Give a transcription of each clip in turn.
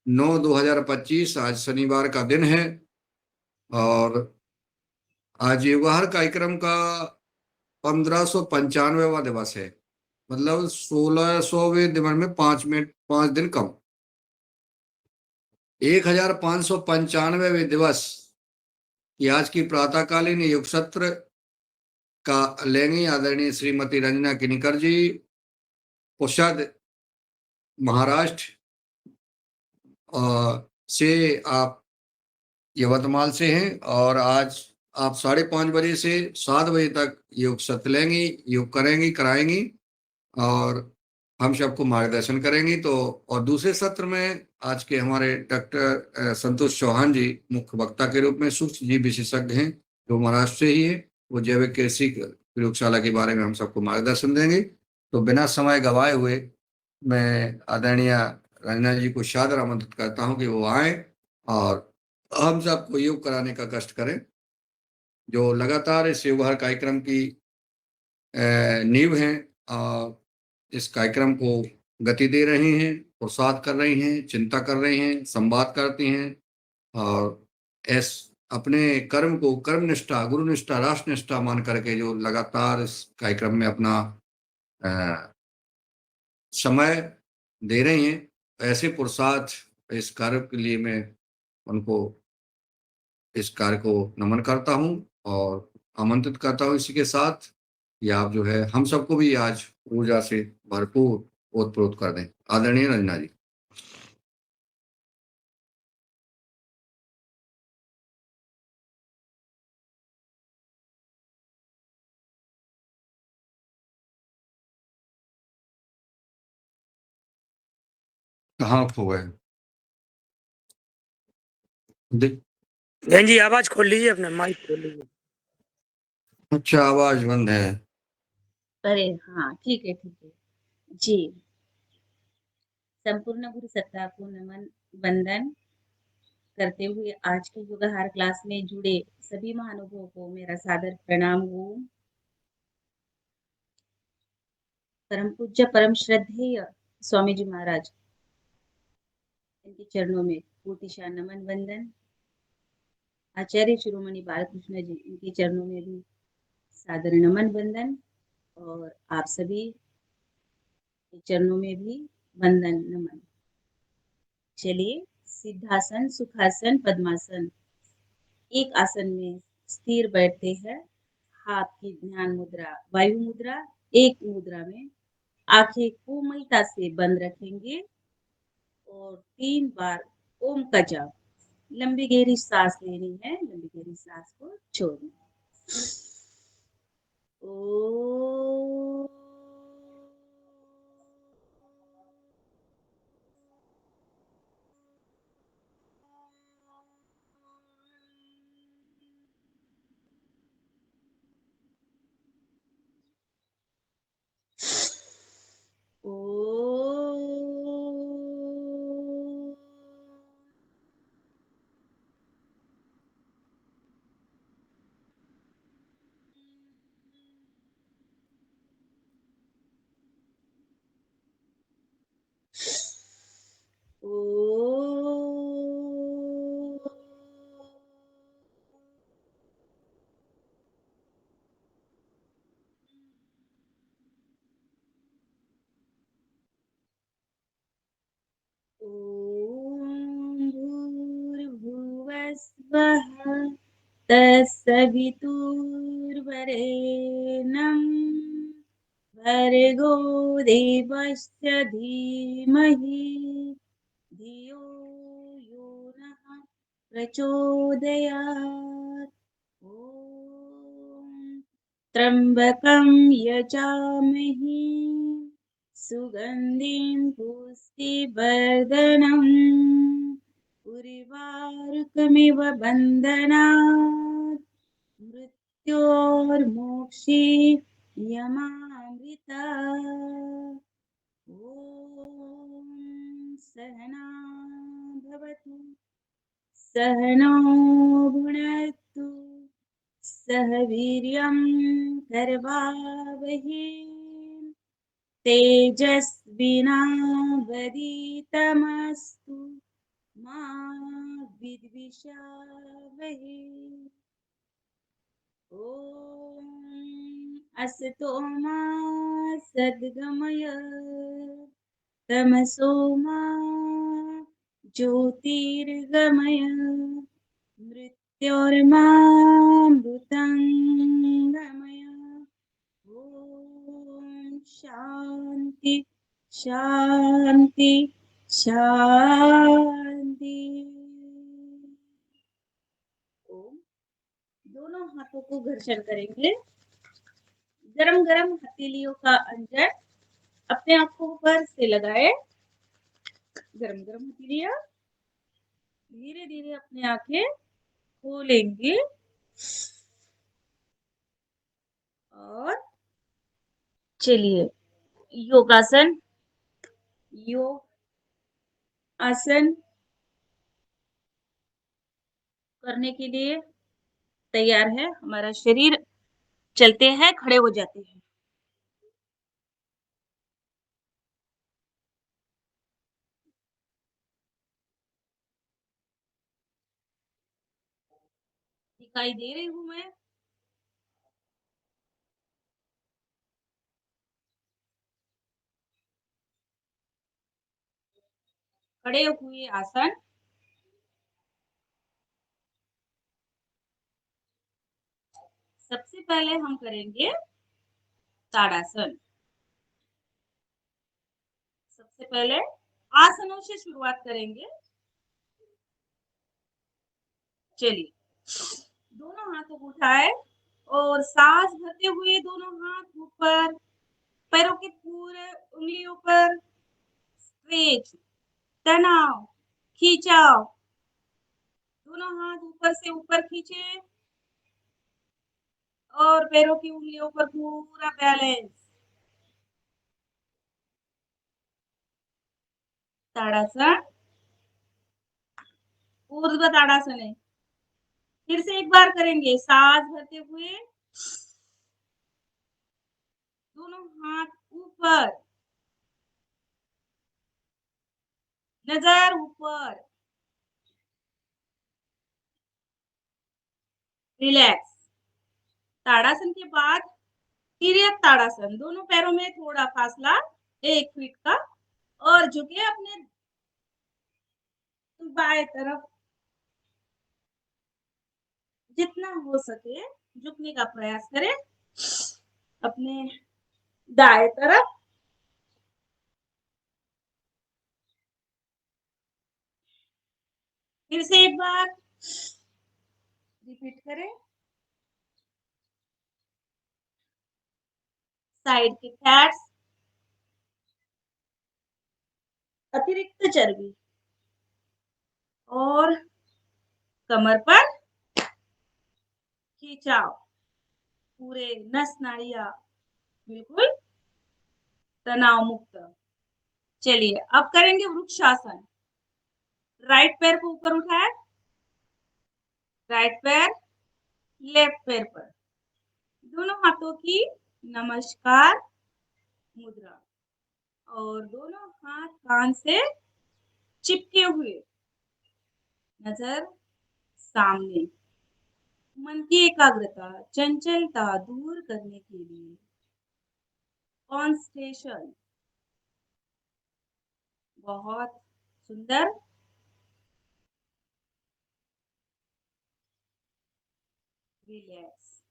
9/2/2025 आज शनिवार का दिन है। और आज युगाहर कार्यक्रम का 1595वां दिवस है। मतलब 1600वें दिवस में 5 मिनट 5 दिन कम। 1595वें दिवस की आज की प्रातःकालीन योग सत्र का लेंगे आदरणीय श्रीमती रंजना किनीकर जी, कुशद, महाराष्ट्र से आप यवतमाल से हैं। और आज आप 5:30 बजे से 7 बजे तक योग सत्र लेंगी, योग करेंगी, कराएंगी और हम सबको मार्गदर्शन करेंगी। तो और दूसरे सत्र में आज के हमारे डॉक्टर संतोष चौहान जी मुख्य वक्ता के रूप में सूक्ष्म जीव विशेषज्ञ हैं, जो महाराष्ट्र से ही है। वो जैविक कृषि प्रयोगशाला के बारे में हम सबको मार्गदर्शन देंगे। तो बिना समय गवाए हुए मैं आदरणीय रंजना जी को सादर आमंत्रित करता हूं कि वो आए और हम सबको योग कराने का कष्ट करें। जो लगातार इस योगहर कार्यक्रम की नींव है और इस कार्यक्रम को गति दे रहे हैं, प्रोत्साहित कर रही हैं, चिंता कर रही हैं, संवाद करती हैं और इस अपने कर्म को कर्मनिष्ठा, गुरुनिष्ठा, राष्ट्रनिष्ठा मान करके जो लगातार इस कार्यक्रम में अपना समय दे रही हैं, ऐसे पुरुषार्थ इस कार्य के लिए मैं उनको इस कार्य को नमन करता हूं और आमंत्रित करता हूं इसी के साथ कि आप जो है हम सबको भी आज ऊर्जा से भरपूर ओतप्रोत कर दें। आदरणीय रंजना जी। कहाँ खो गए? बहन जी आवाज खोल लीजिए, अपना माइक खोल लीजिए। अच्छा, आवाज बंद है। अरे हाँ, ठीक है जी। संपूर्ण गुरु सत्ता को नमन वंदन करते हुए आज के योगाहार क्लास में जुड़े सभी महानुभावों को मेरा सादर प्रणाम हो। परम पूज्य परम श्रद्धेय स्वामी जी महाराज, इनके चरणों में कोटिशा नमन वंदन। आचार्य शिरोमणि बालकृष्ण जी, इनके चरणों में भी सादर नमन वंदन और आप सभी के चरणों में भी वंदन नमन। चलिए, सिद्धासन, सुखासन, पद्मासन, एक आसन में स्थिर बैठते हैं। हाथ की ध्यान मुद्रा वायु मुद्रा, एक मुद्रा में आंखें कोमलता से बंद रखेंगे और 3 बार ओम का जाप। लंबी गहरी सांस लेनी है, लंबी गहरी सांस को छोड़ना। ओ भूर्भुवस्वः तत्सवितुर्वरेण्यं भर्गो देवस्य धीमहि धियो यो नः प्रचोदयात्। ॐ त्र्यम्बकं यजामहे सुगन्धिं पुष्टिवर्धनम् उर्वारुकमिव बन्धनात् मृत्योर्मोक्षे यमामृता। ॐ सहना भवतु, सहनौ भुनक्तु, सह वीर्यं करवावहै, तेजस्विनावधीतमस्तु मा विद्विषावहे। ॐ असतो मा सद्गमय तमसो मा ज्योतिर्गमय मृत्योर्मामृतङ्गमय। ॐ शान्ति शान्ति शांति। ओम। दोनों हाथों को घर्षण करेंगे। गरम गरम हथेलियों का अंजन अपने आंखों पर से लगाए। गरम गरम हथेलियां धीरे धीरे अपनी आंखें खोलेंगे और चलिए योगासन योग आसन करने के लिए तैयार है। हमारा शरीर चलते हैं, खड़े हो जाते हैं। दिखाई दे रही हूं मैं? खड़े हुए आसन। सबसे पहले हम करेंगे ताड़ासन। सबसे पहले आसनों से शुरुआत करेंगे। चलिए दोनों हाथों को उठाए और सांस भरते हुए दोनों हाथ ऊपर, पैरों के पूरे उंगलियों पर स्ट्रेच, तनाव, खींचाव। दोनों हाथ ऊपर से ऊपर खींचे और पैरों की उंगलियों पर पूरा बैलेंस। ताड़ासन ऊर्ध्व ताड़ासन है। फिर से एक बार करेंगे। सांस भरते हुए दोनों हाथ ऊपर, नजर ऊपर, रिलैक्स। ताड़ासन के बाद तिर्यक ताड़ासन। दोनों पैरों में थोड़ा फासला 1 फीट का और झुके अपने बाएं तरफ जितना हो सके झुकने का प्रयास करें। अपने दाएं तरफ फिर से एक बार रिपीट करें। साइड के फैट्स, अतिरिक्त चर्बी और कमर पर खिंचाव, पूरे नस नाड़ियां बिल्कुल तनाव मुक्त। चलिए अब करेंगे वृक्षासन। राइट पैर को ऊपर उठाए, राइट पैर लेफ्ट पैर पर, दोनों हाथों की नमस्कार मुद्रा और दोनों हाथ कान से चिपके हुए, नजर सामने। मन की एकाग्रता, चंचलता दूर करने के लिए कॉन्सेंट्रेशन। बहुत सुंदर। रिलैक्स।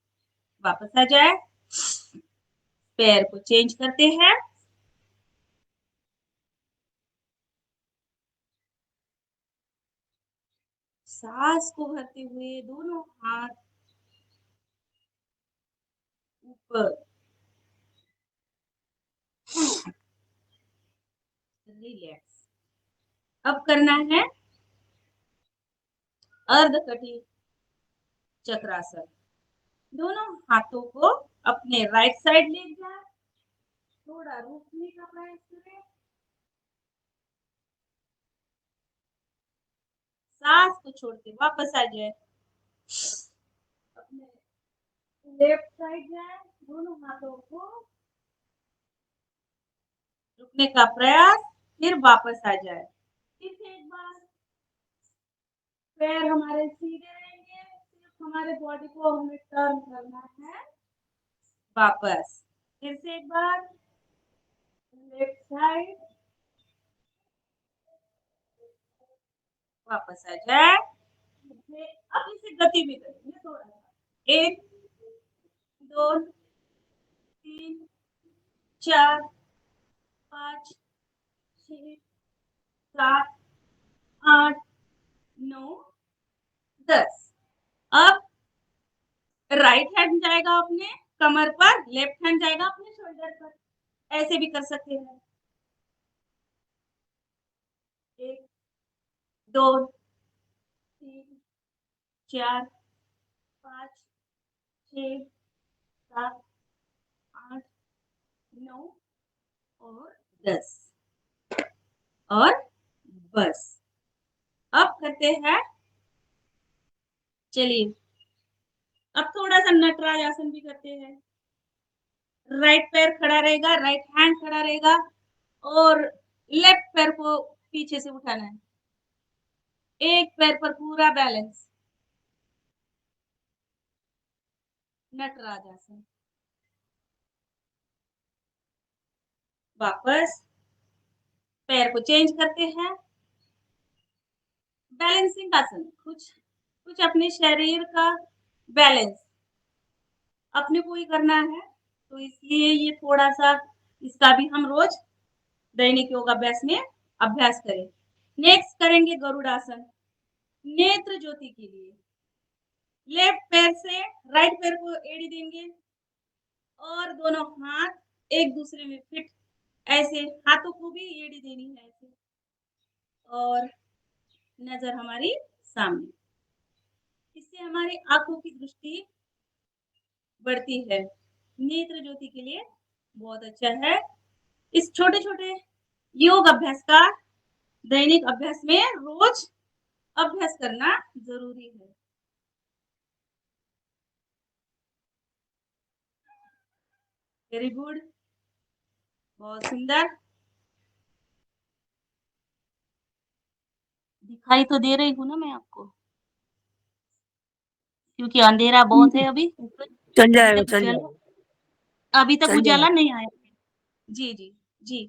वापस आ जाए। पैर को चेंज करते हैं। सांस को भरते हुए दोनों हाथ ऊपर, रिलैक्स। अब करना है अर्धकटी चक्रासन। दोनों हाथों को अपने राइट साइड ले जाए, थोड़ा रोकने का प्रयास करें। सांस को छोड़ते वापस आ जाए। अपने लेफ्ट साइड जाए, दोनों हाथों को रुकने का प्रयास, फिर वापस आ जाए। फिर से एक बार पैर हमारे सीधे रहेंगे, सिर्फ हमारे बॉडी को हमें टर्न करना है वापस। फिर से एक बार लेफ्ट साइड, वापस आ जाए। अब इसे गति भी करेंगे थोड़ा सा, 1 2 3 4 5 6 7 8 9 10। अब राइट हैंड जाएगा अपने कमर पर, लेफ्ट हैंड जाएगा अपने शोल्डर पर, ऐसे भी कर सकते हैं। 1 2 3 4 5 6 7 8 9 और 10 और बस। अब करते हैं, चलिए अब थोड़ा सा नटराज आसन भी करते हैं। राइट पैर खड़ा रहेगा, राइट हैंड खड़ा रहेगा और लेफ्ट पैर को पीछे से उठाना है, एक पैर पर पूरा बैलेंस। नटराज आसन। वापस पैर को चेंज करते हैं। बैलेंसिंग आसन, कुछ अपने शरीर का बैलेंस अपने को ही करना है, तो इसलिए ये थोड़ा सा इसका भी हम रोज दैनिक योगाभ्यास में अभ्यास करें। नेक्स्ट करेंगे गरुड़ासन। नेत्र ज्योति के लिए लेफ्ट पैर से राइट पैर को एड़ी देंगे और दोनों हाथ एक दूसरे में फिट, ऐसे हाथों को भी एड़ी देनी है ऐसे, और नजर हमारी सामने। इससे हमारी आंखों की दृष्टि बढ़ती है, नेत्र ज्योति के लिए बहुत अच्छा है। इस छोटे छोटे योग अभ्यास का दैनिक अभ्यास में रोज अभ्यास करना जरूरी है। वेरी गुड, बहुत सुंदर। दिखाई तो दे रही हूँ ना मैं आपको, क्योंकि अंधेरा बहुत है अभी चल जाएगा, तक चल उजाला, जाएगा, अभी तक चल उजाला जाएगा। नहीं आया। जी जी जी,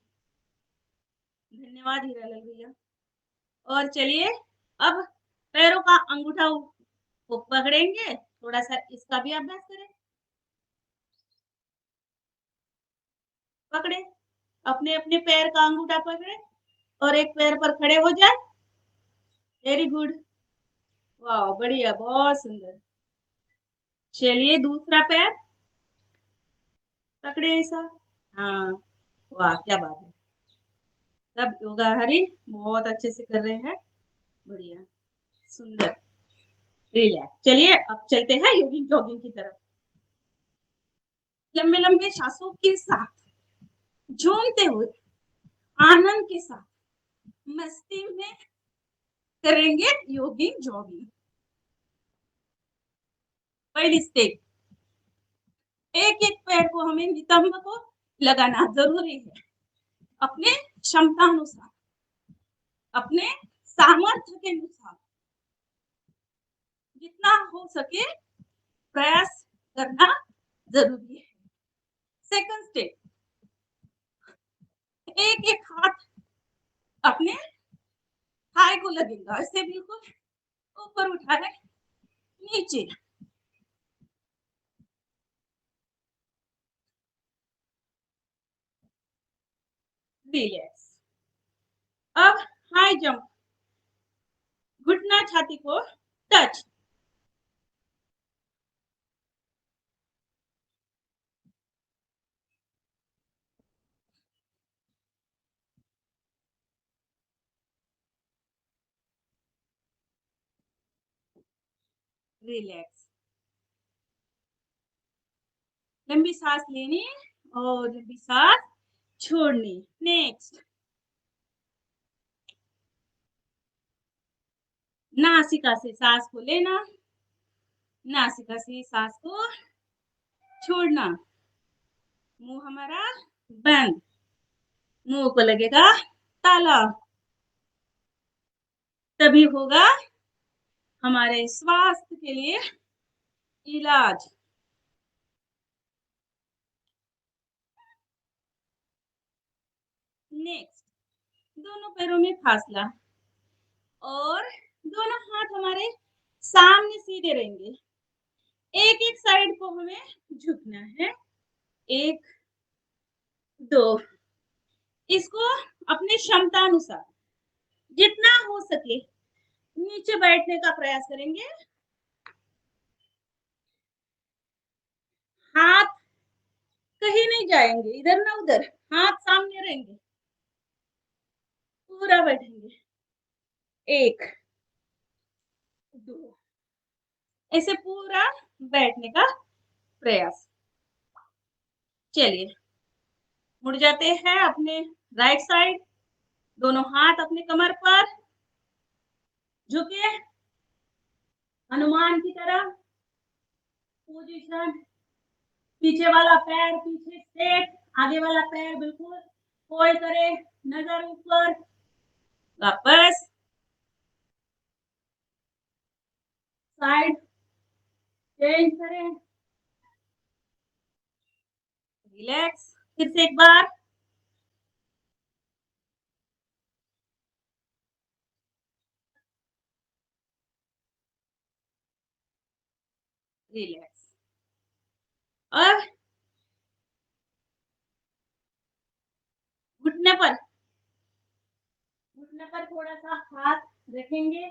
धन्यवाद हीरालाल भैया। और चलिए अब पैरों का अंगूठा को पकड़ेंगे, थोड़ा सा इसका भी अभ्यास करें। पकड़े, अपने अपने पैर का अंगूठा पकड़े और एक पैर पर खड़े हो जाए। वेरी गुड, वाह बढ़िया, बहुत सुंदर। चलिए दूसरा पैर पकड़े ऐसा, हाँ वाह क्या बात है। सब योगा हरी बहुत अच्छे से कर रहे हैं, बढ़िया सुंदर, रिलैक्स। चलिए अब चलते हैं योगिंग जॉगिंग की तरफ। लंबे लंबे सांसों के साथ, झूमते हुए, आनंद के साथ, मस्ती में करेंगे योगिंग जॉगिंग। पहली स्टेप, एक एक पैर को हमें नितंब को लगाना जरूरी है, अपने क्षमता अनुसार, अपने सामर्थ्य के अनुसार, जितना हो सके प्रयास करना जरूरी है। सेकंड स्टेप, एक एक हाथ अपने थाई को लगेगा, ऐसे बिल्कुल ऊपर उठाए नीचे, रिलैक्स। अब हाई जंप, घुटना छाती को टच, रिलैक्स। लंबी सांस लेनी और लंबी सांस छोड़नी। नेक्स्ट, नासिका से सांस को लेना, नासिका से सांस को छोड़ना। मुंह हमारा बंद, मुंह को लगेगा ताला, तभी होगा हमारे स्वास्थ्य के लिए इलाज। नेक्स्ट, दोनों पैरों में फासला और दोनों हाथ हमारे सामने सीधे रहेंगे। एक एक साइड को हमें झुकना है। 1 2, इसको अपनी क्षमता अनुसार जितना हो सके नीचे बैठने का प्रयास करेंगे। हाथ कहीं नहीं जाएंगे, इधर ना उधर, हाथ सामने रहेंगे। पूरा बैठेंगे। 1 2, ऐसे पूरा बैठने का प्रयास। चलिए, मुड़ जाते हैं अपने राइट साइड, दोनों हाथ अपने कमर पर झुके, हनुमान की तरह पोजीशन। पीछे वाला पैर पीछे स्ट्रेट, आगे वाला पैर बिल्कुल फोल्ड करे, नजर ऊपर। वापस साइड चेंज करें, रिलैक्स। फिर से एक बार, रिलैक्स। और घुटने पर थोड़ा सा हाथ रखेंगे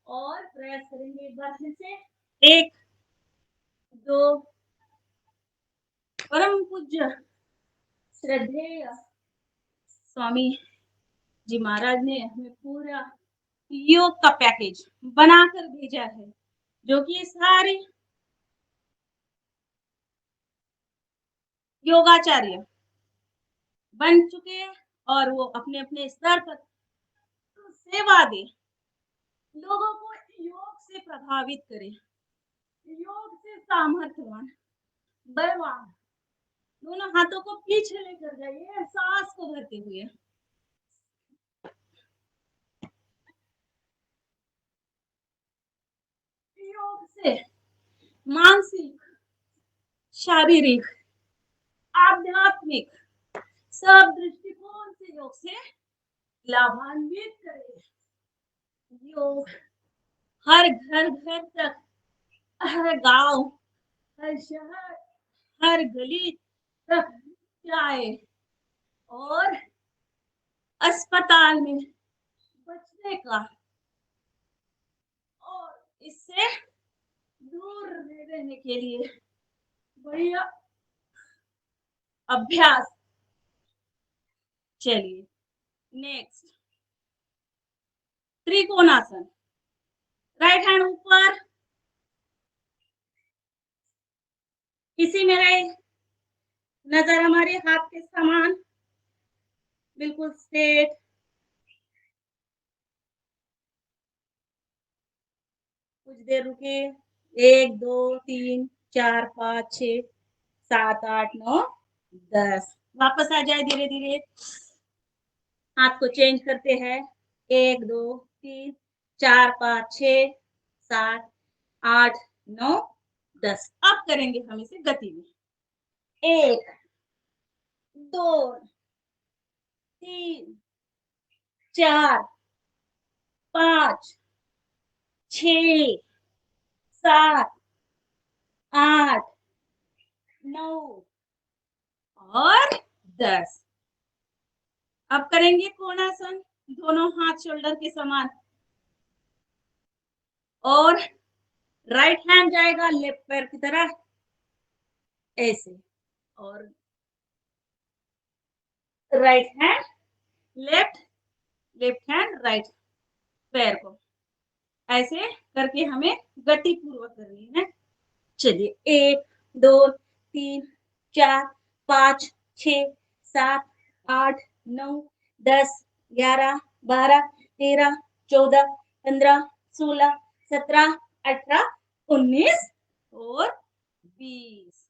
और प्रयास करेंगे एक बार फिर से। 1 2, परम पूज्य श्रद्धेय स्वामी जी महाराज ने हमें पूरा योग का पैकेज बनाकर भेजा है, जो कि सारे योगाचार्य बन चुके हैं और वो अपने अपने स्तर पर सेवा दे, लोगों को योग से प्रभावित करे, योग से सामर्थ्यवान, बलवान। दोनों हाथों को पीछे लेकर जाइए, सांस को भरते हुए। योग से मानसिक, शारीरिक, आध्यात्मिक सब दृष्टिकोण से योग से लाभान्वित करे। योग हर घर घर तक, हर गांव, हर शहर, हर गली तक जाए और अस्पताल में बचने का और इससे दूर रहने के लिए बढ़िया अभ्यास। चलिए, नेक्स्ट, त्रिकोणासन। राइट हैंड ऊपर, इसी में रहे, नजर हमारे हाथ के समान, बिल्कुल स्ट्रेट। कुछ देर रुके, 1 2 3 4 5 6 7 8 9 10। वापस आ जाए धीरे धीरे, हाथ को चेंज करते हैं। 1 2 3 4 5 6 7 8 9 10। अब करेंगे हम इसे गति में। 1 2 3 4 5 6 7 8 9 और 10। अब करेंगे कोणासन, दोनों हाथ शोल्डर के समान और राइट हैंड जाएगा लेफ्ट पैर की तरह ऐसे, और right hand left, left hand right पैर को ऐसे करके हमें गति पूर्वक करनी है। चलिए, 1 2 3 4 5 6 7 8 9 10 11 12 13 14 15 16 17 18 19 और 20।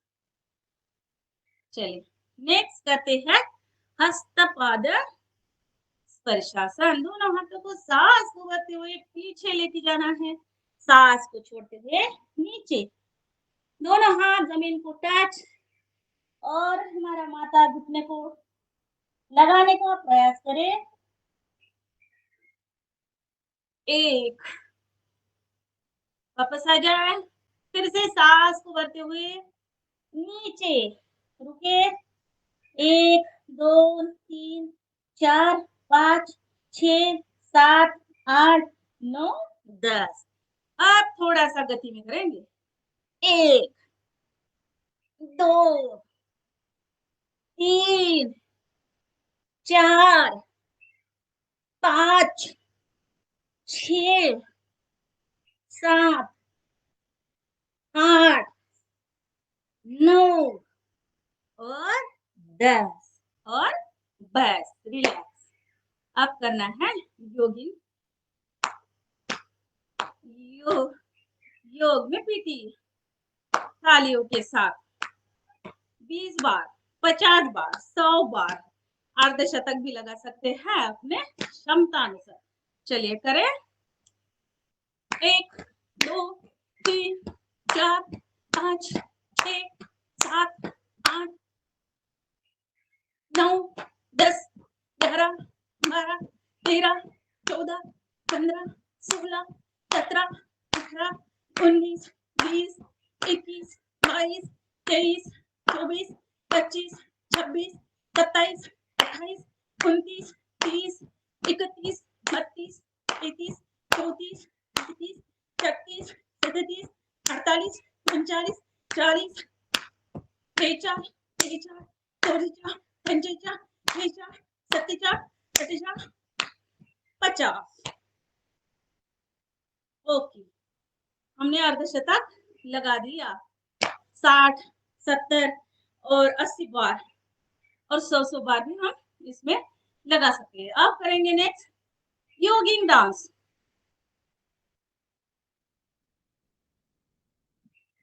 चलिए, नेक्स्ट करते हैं हस्तपाद स्पर्शासन। दोनों हाथों को सांस को भरते हुए पीछे लेके जाना है, सांस को छोड़ते हुए नीचे, दोनों हाथ जमीन को टच और हमारा माथा घुटने को लगाने का प्रयास करें। एक, वापस आ जाए, फिर से सांस को भरते हुए नीचे, रुके, 1 2 3 4 5 6 7 8 9 10। अब थोड़ा सा गति में करेंगे। 1 2 3 4 5 6 7 8 9 और 10 और बस रिलैक्स। अब करना है योगिंग, योग में पीटी तालियों के साथ 20 बार, 50 बार, 100 बार, अर्धशतक भी लगा सकते हैं अपने क्षमता अनुसार। चलिए करें। 1 2 3 4 5 6 7 8 9 10 11 12 13 14 15 16 17 18 19 20 21 22 23 24 25 26 27 28 29 30 31 32 33 34 35 36 37 38 39 40 43 44 44 45 46 47 48 50। ओके, हमने अर्धशतक लगा दिया। 60 70 और 80 बार और 100 बार भी हम इसमें लगा सकते हैं। अब करेंगे नेक्स्ट योगिंग डांस।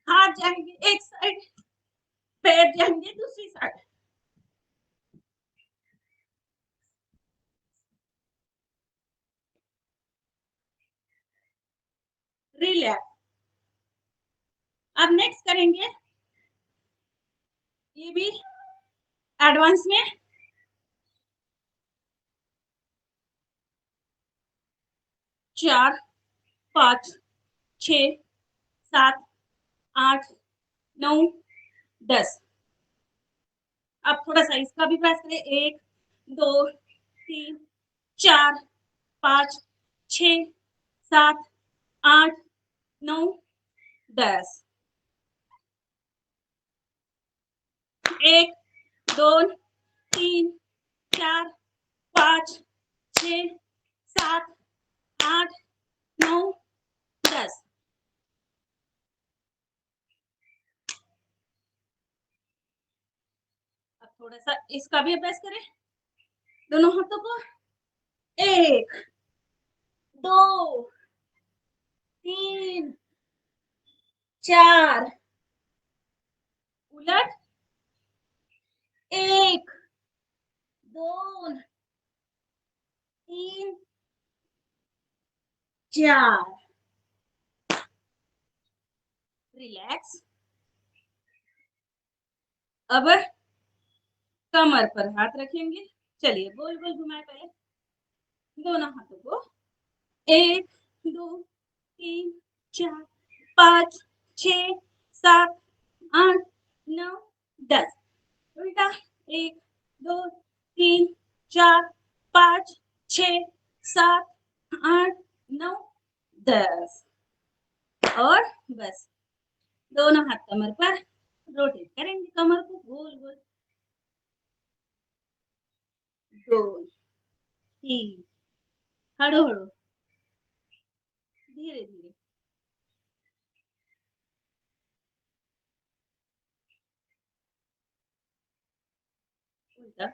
हाथ जाएंगे एक साइड, पैर जाएंगे दूसरी साइड। रिलैक्स। अब नेक्स्ट करेंगे ये भी एडवांस में। 4 5 6 7 8 9 10। अब थोड़ा सा इसका भी प्रयास करें। 1 2 3 4 5 6 7 8 9 10। 1 2 3 4 5 6 7 8 9 10। अब थोड़ा सा इसका भी अभ्यास करें। दोनों हाथों को 1 2 3 4, उलट 1 2 3 4। रिलैक्स। अब कमर पर हाथ रखेंगे। चलिए गोल गोल घुमाए पहले दोनों हाथों को। 1 2 3 4 5 6 7 8 9 10। उल्टा 1 2 3 4 5 6 7 8 9 10। और बस दोनों हाथ कमर पर रोटेट करेंगे, कमर को गोल गोल। 2 3, हड़ो हड़ो, धीरे धीरे। उल्टा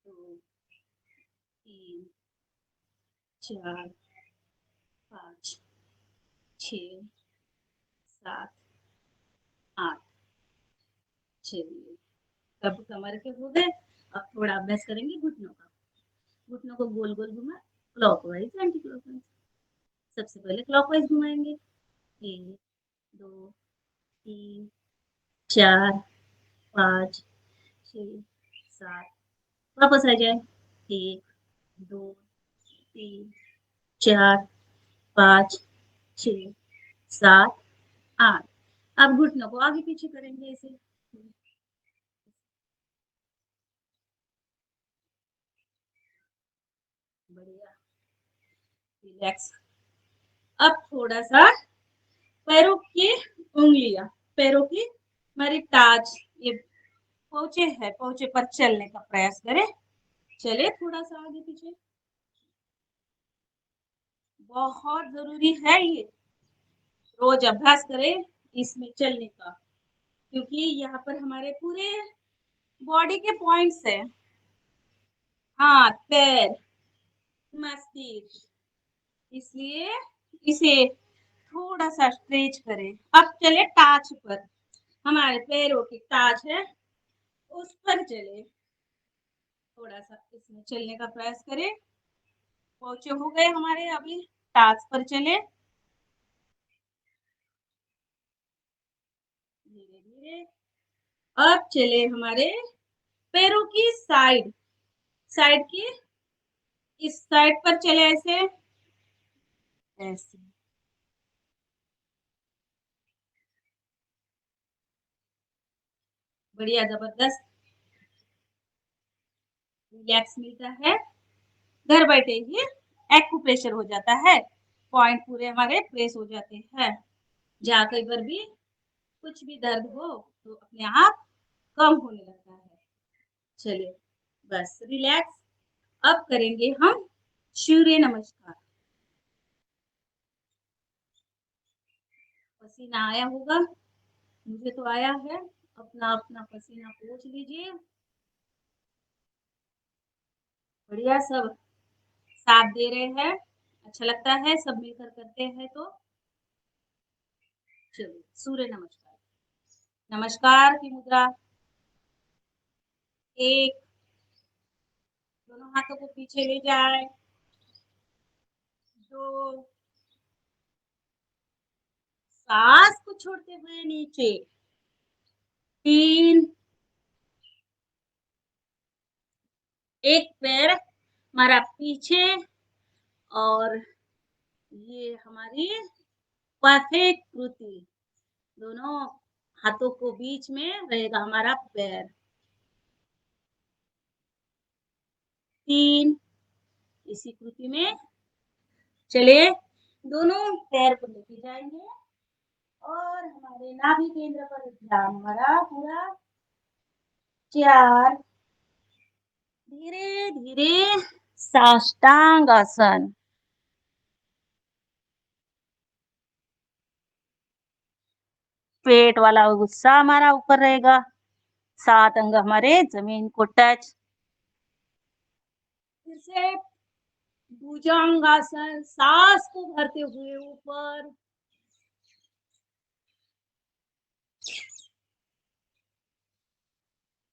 2 3 4 5 6 7 8। चलिए अब कमर के हो गए। अब थोड़ा अभ्यास करेंगे घुटनों का। घुटनों को गोल गोल घुमा, क्लॉकवाइज एंटी क्लॉकवाइज। सबसे पहले क्लॉकवाइज घुमाएंगे, 1 2 3 4 5 6 7, वापस आ जाए, 1 2 3 4 5 6 7 8। अब घुटनों को आगे पीछे करेंगे ऐसे, बढ़िया, रिलैक्स। अब थोड़ा सा पैरों की उंगलियां, पैरों की हमारी टाच, ये पोचे है, पोचे पर चलने का प्रयास करें, चले थोड़ा सा आगे पीछे, बहुत जरूरी है ये, रोज अभ्यास करें इसमें चलने का, क्योंकि यहाँ पर हमारे पूरे बॉडी के पॉइंट्स है, हाथ पैर मस्तिष्क, इसलिए इसे थोड़ा सा स्ट्रेच करें। अब चले टाच पर, हमारे पैरों की टाच है उस पर चले, थोड़ा सा इसमें चलने का प्रयास करें, पहुंचे हो गए हमारे, अभी टाच पर चले, धीरे धीरे। अब चले हमारे पैरों की साइड, साइड की इस साइड पर चले, ऐसे ऐसे, बढ़िया, जबरदस्त, रिलैक्स मिलता है, घर बैठे ही एक्यूप्रेशर हो जाता है, पॉइंट पूरे हमारे प्रेस हो जाते हैं, जहाँ कहीं पर भी कुछ भी दर्द हो तो अपने आप कम होने लगता है। चलिए बस रिलैक्स। अब करेंगे हम सूर्य नमस्कार। पसीना आया होगा, मुझे तो आया है, अपना अपना पसीना पोंछ लीजिए, बढ़िया, सब साथ दे रहे हैं, अच्छा लगता है, सब मिलकर करते हैं तो। चलिए सूर्य नमस्कार, नमस्कार की मुद्रा, एक, दोनों हाथों को पीछे ले जाए, 2, सांस को छोड़ते हुए नीचे, 3, एक पैर हमारा पीछे, और ये हमारी परफेक्ट कृति, दोनों हाथों को बीच में रहेगा हमारा पैर, 3, इसी कृति में चले, दोनों पैर को लेके जाएंगे और हमारे नाभि केंद्र पर ध्यान हमारा पूरा, 4, धीरे धीरे साष्टांग आसन, पेट वाला गुस्सा हमारा ऊपर रहेगा, 7 अंग हमारे जमीन को टच, फिर से भुजंगासन, सांस को भरते हुए ऊपर,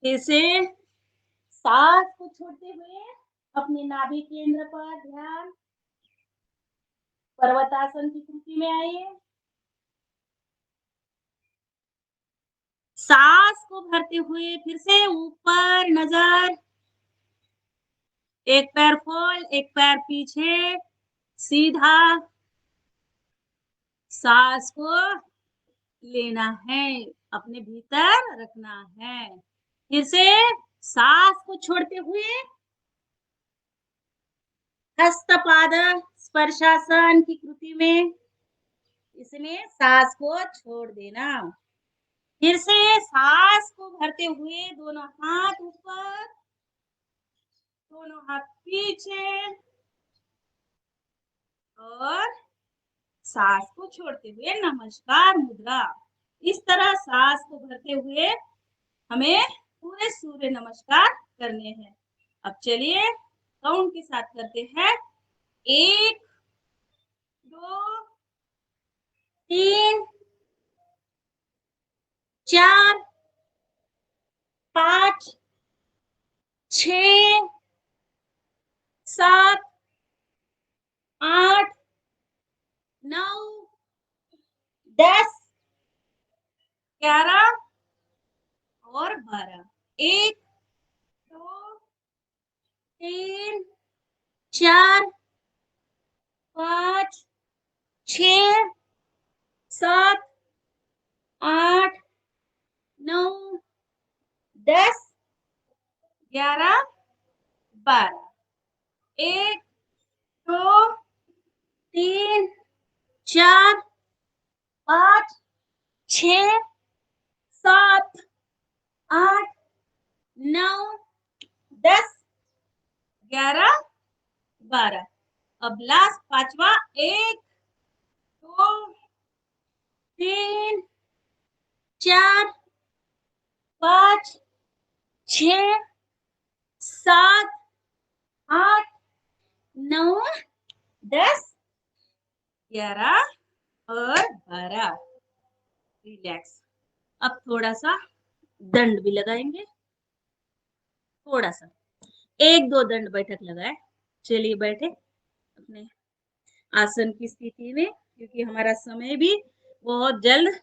फिर से सांस को छोड़ते हुए अपने नाभि केंद्र पर ध्यान, पर्वतासन की स्थिति में आइए, सांस को भरते हुए फिर से ऊपर नजर, एक पैर खोल, एक पैर पीछे, सीधा, सांस को लेना है, अपने भीतर रखना है, फिर से सांस को छोड़ते हुए हस्तपाद स्पर्शासन की कृति में, इसमें सांस को छोड़ देना, फिर से सांस को भरते हुए दोनों हाथ ऊपर, दोनों हाथ पीछे, और सांस को छोड़ते हुए नमस्कार मुद्रा। इस तरह सांस को भरते हुए हमें पूरे सूर्य नमस्कार करने हैं। अब चलिए काउंट के साथ करते हैं, 1 2 3 4 5 6 7 8 11 और 12। 1 2 3 4 5 6 7 8 9 10 11 12। 1 2 3 4 5 6 7 8 9 10 11 12। अब लास्ट पांचवा। 1 2 3 4 5 6 7 8 9 10 11 और 12। रिलैक्स। अब थोड़ा सा दंड भी लगाएंगे, थोड़ा सा 1-2 दंड बैठक लगाए। चलिए बैठे अपने आसन की स्थिति में, क्योंकि हमारा समय भी बहुत जल्द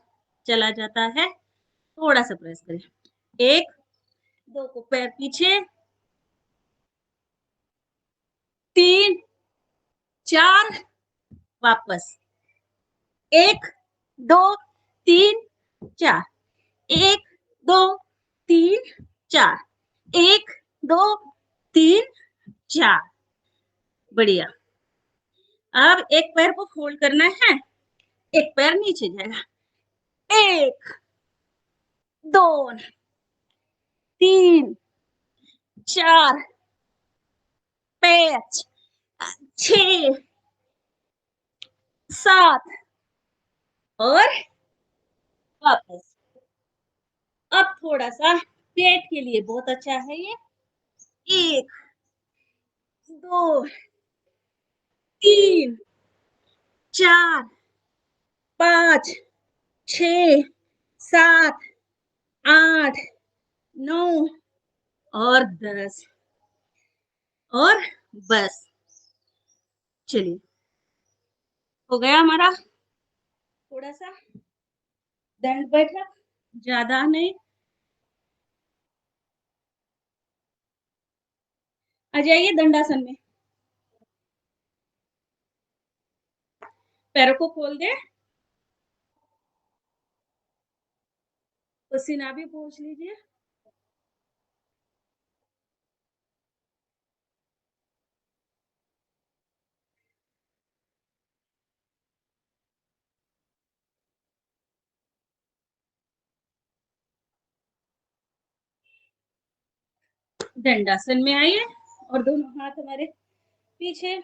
चला जाता है। थोड़ा सा प्रेस करें। 1 2 को पैर पीछे, 3 4 वापस, 1 2 3 4, 1 2 3 4, 1 2 3 4। बढ़िया। अब एक पैर को फोल्ड करना है, एक पैर नीचे जाएगा। 1 2 3 4 5 6 7 और वापस। अब थोड़ा सा पेट के लिए बहुत अच्छा है ये। 1 2 3 4 5 6 7 8 9 और 10 और बस। चलिए, हो गया हमारा थोड़ा सा दंड बैठक, ज्यादा नहीं। आ जाइए दंडासन में। पैरों को खोल दे, पसीना भी पोंछ लीजिए। दंडासन में आइए और दोनों हाथ हमारे पीछे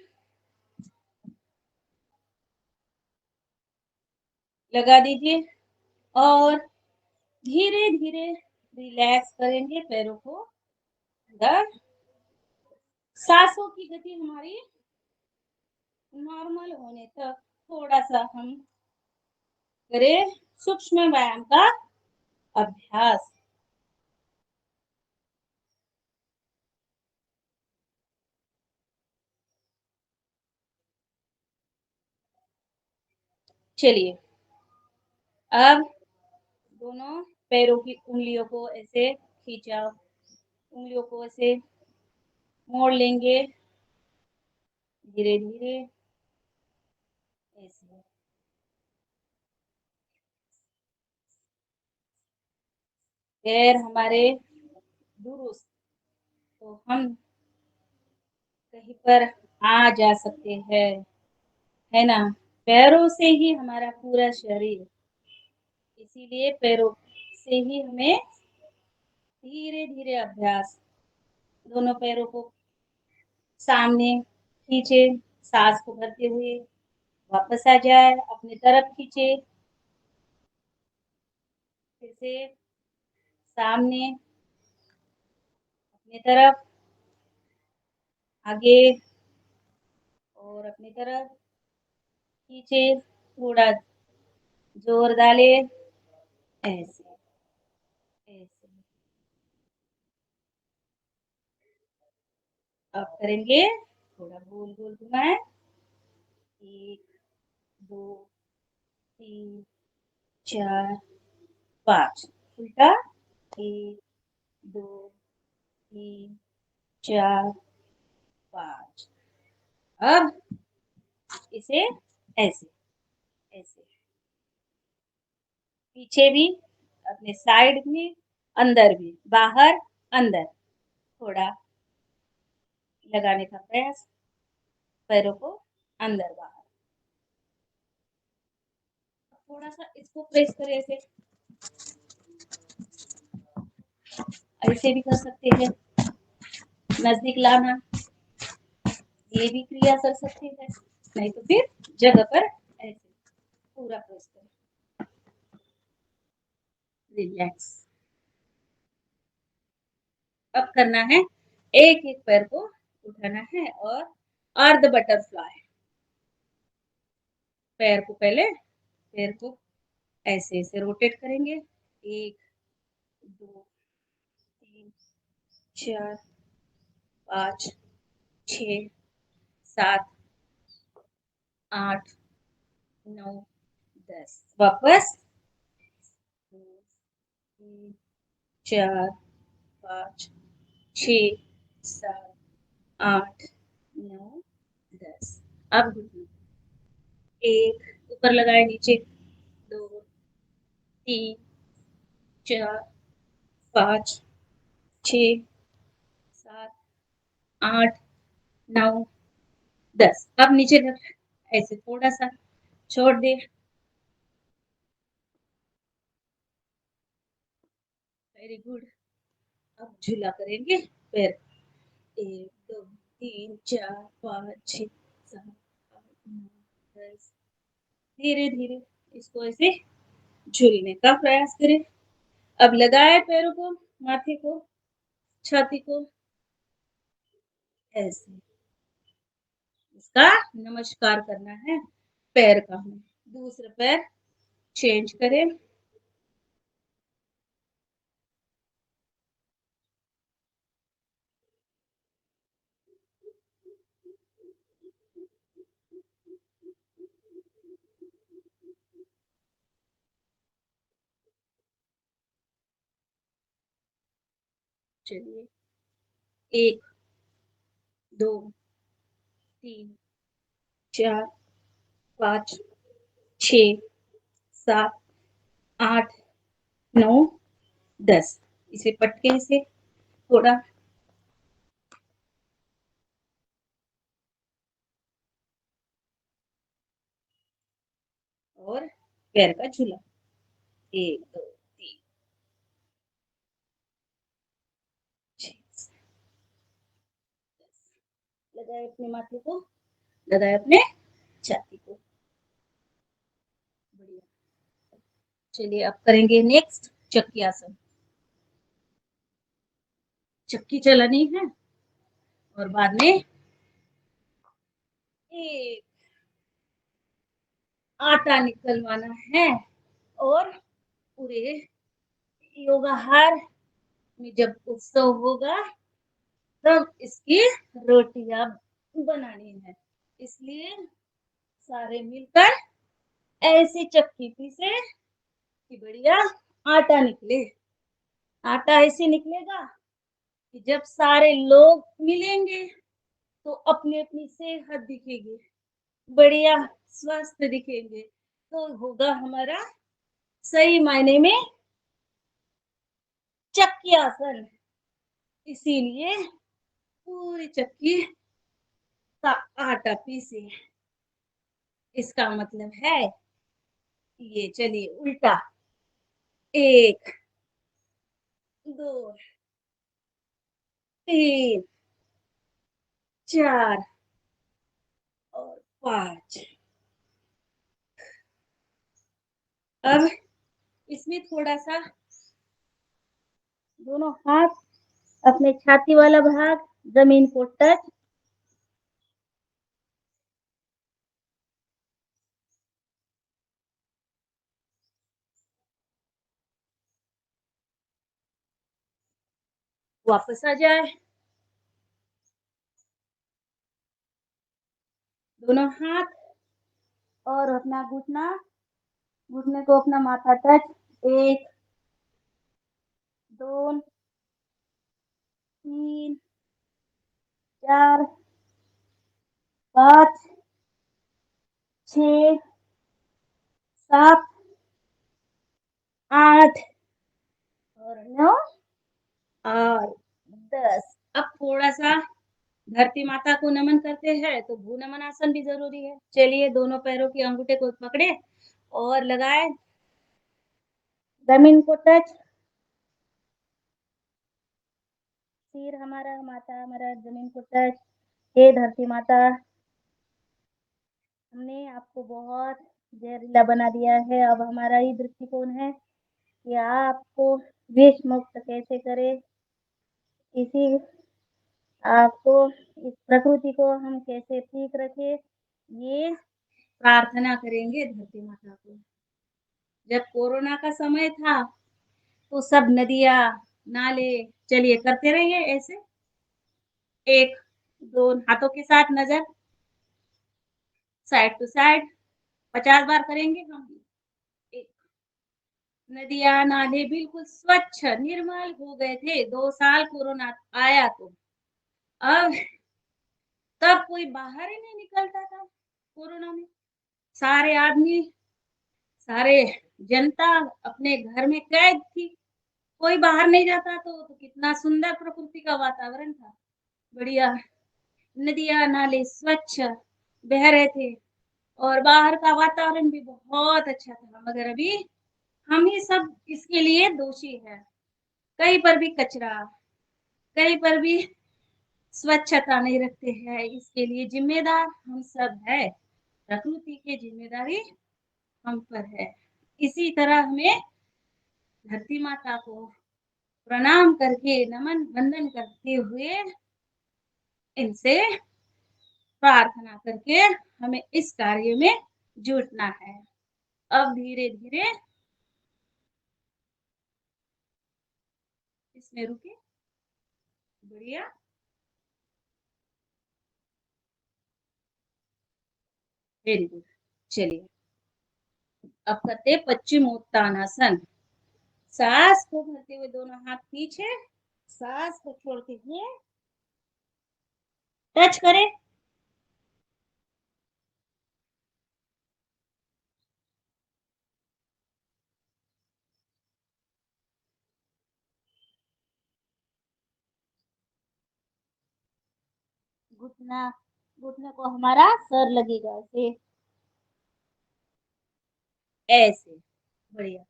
लगा दीजिए और धीरे धीरे रिलैक्स करेंगे पैरों को। सांसों की गति हमारी नॉर्मल होने तक थोड़ा सा हम करें सूक्ष्म व्यायाम का अभ्यास। चलिए, अब दोनों पैरों की उंगलियों को ऐसे खींचा, उंगलियों को ऐसे मोड़ लेंगे धीरे धीरे ऐसे। पैर हमारे दुरुस्त, तो हम कहीं पर आ जा सकते हैं, है ना। पैरों से ही हमारा पूरा शरीर, इसीलिए पैरों से ही हमें धीरे धीरे अभ्यास। दोनों पैरों को सामने खींचे, सांस को भरते हुए वापस आ जाए, अपनी तरफ खींचे, फिर से सामने अपनी तरफ, आगे और अपनी तरफ खींचे, थोड़ा जोर डाले, ऐसे ऐसे। अब करेंगे थोड़ा गोल गोल घुमाए। 1 2 3 4 5 उल्टा 1 2 3 4 5। अब इसे ऐसे ऐसे पीछे भी, अपने साइड में, अंदर भी, बाहर अंदर, थोड़ा लगाने का प्रयास, पैरों को अंदर बाहर। थोड़ा सा इसको प्रेस करें ऐसे, ऐसे भी कर सकते हैं, नजदीक लाना, ये भी क्रिया कर सकते हैं, नहीं तो फिर जगह पर ऐसे पूरा प्रेस करें। रिलैक्स। अब करना है, एक एक पैर को उठाना है और अर्ध बटरफ्लाई। पैर को पहले, पैर को ऐसे ऐसे रोटेट करेंगे, 1 2 3 4 5 6 7 8 9 10। वापस 2 3 4 5 6 7 8 9 10। अब घुटने, 1 ऊपर लगाए, नीचे 2 3 4 5 6 7 8 9 10। अब नीचे रख, ऐसे थोड़ा सा छोड़ दे। Very good. अब झूला करेंगे पैर, 1 2 3 4 5 6 7 8 9 10। धीरे धीरे इसको ऐसे झूलने का प्रयास करें। अब लगाए पैरों को, माथे को, छाती को, ऐसे इसका नमस्कार करना है पैर का। हमें दूसरा पैर चेंज करें, चलिए 1 2 3 4 5 6 7 8 9 10। इसे पटके से थोड़ा और पैर का झूला, 1 2 3 6 7 10। लगाए अपने माथे को, लगाए अपने छाती को। बढ़िया। चलिए अब करेंगे नेक्स्ट चक्की आसन। चक्की चलानी है और बाद में एक आटा निकलवाना है और पूरे योगाहार में जब उत्सव होगा तब इसकी रोटियां बनानी है। इसलिए सारे मिलकर ऐसी चक्की पीसे कि बढ़िया आटा निकले। आटा ऐसे निकलेगा कि जब सारे लोग मिलेंगे तो अपनी अपनी सेहत दिखेगी, बढ़िया स्वस्थ दिखेंगे, तो होगा हमारा सही मायने में चक्की आसन। इसीलिए पूरी चक्की का आटा पीसे। इसका मतलब है ये, चलिए उल्टा, 1 2 3 4 और 5। अब इसमें थोड़ा सा दोनों हाथ अपने छाती वाला भाग जमीन को टच, वापस आ जाए। दोनों हाथ और अपना घुटना, घुटने को अपना माथा टच, 1 2 3 4 5 6 7 8 और 9 और 10। अब थोड़ा-सा धरती माता को नमन करते हैं तो भू नमन आसन भी ज़रूरी है। चलिए दोनों पैरों की अंगूठे को पकड़े और लगाए, ज़मीन को टच, सिर हमारा, माथा हमारा ज़मीन को टच। हे धरती माता, हमने आपको बहुत जहरीला बना दिया है। अब हमारा ये दृष्टिकोण है कि आपको विष मुक्त कैसे करें, इसी आपको इस प्रकृति को हम कैसे ठीक रखें, ये प्रार्थना करेंगे धरती माता को। जब कोरोना का समय था, तो सब नदियाँ, नाले चलिए करते रहिए ऐसे 1, 2 हाथों के साथ नज़र, साइड टू साइड 50 बार करेंगे हम। एक नदियाँ, नाले बिल्कुल स्वच्छ, निर्मल हो गए थे। 2 साल कोरोना आया तो। अब तब कोई बाहर ही नहीं निकलता था कोरोना में। सारे आदमी, सारे जनता अपने घर में कैद थी। कोई बाहर नहीं जाता तो कितना सुंदर प्रकृति का वातावरण था। बढ़िया नदियाँ, नाले स्वच्छ बह रहे थे और बाहर का वातावरण भी बहुत अच्छा था। मगर अभी हम ही सब इसके लिए दोषी हैं। कहीं पर भी कचरा, कहीं पर भी स्वच्छता नहीं रखते हैं। इसके लिए जिम्मेदार हम सब है। प्रकृति की जिम्मेदारी हम पर है। इसी तरह हमें धरती माता को प्रणाम करके, नमन वंदन करते हुए, इनसे प्रार्थना करके हमें इस कार्य में जुटना है। अब धीरे-धीरे इसमें रुके। बढ़िया। Very good. चलिए, अब करते हैं पश्चिमोत्तानासन। सांस को भरते हुए दोनों हाथ पीछे, सांस को छोड़ते हुए टच करें। घुटना, घुटने को हमारा सर लगेगा ऐसे, ऐसे। बढ़िया।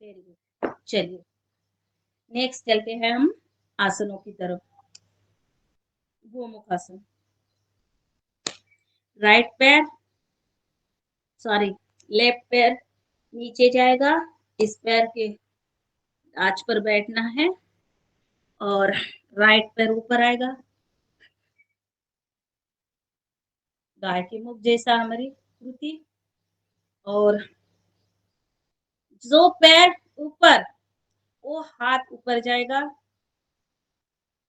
Very good. चलिए, नेक्स्ट चलते हैं हम आसनों की तरफ। गोमुखासन। राइट पैर, सॉरी, लेफ्ट पैर नीचे जाएगा, इस पैर के आंच पर बैठना है और राइट पैर ऊपर आएगा। गाय के मुख जैसा हमारी कृति। और जो पैर ऊपर, वो हाथ ऊपर जाएगा।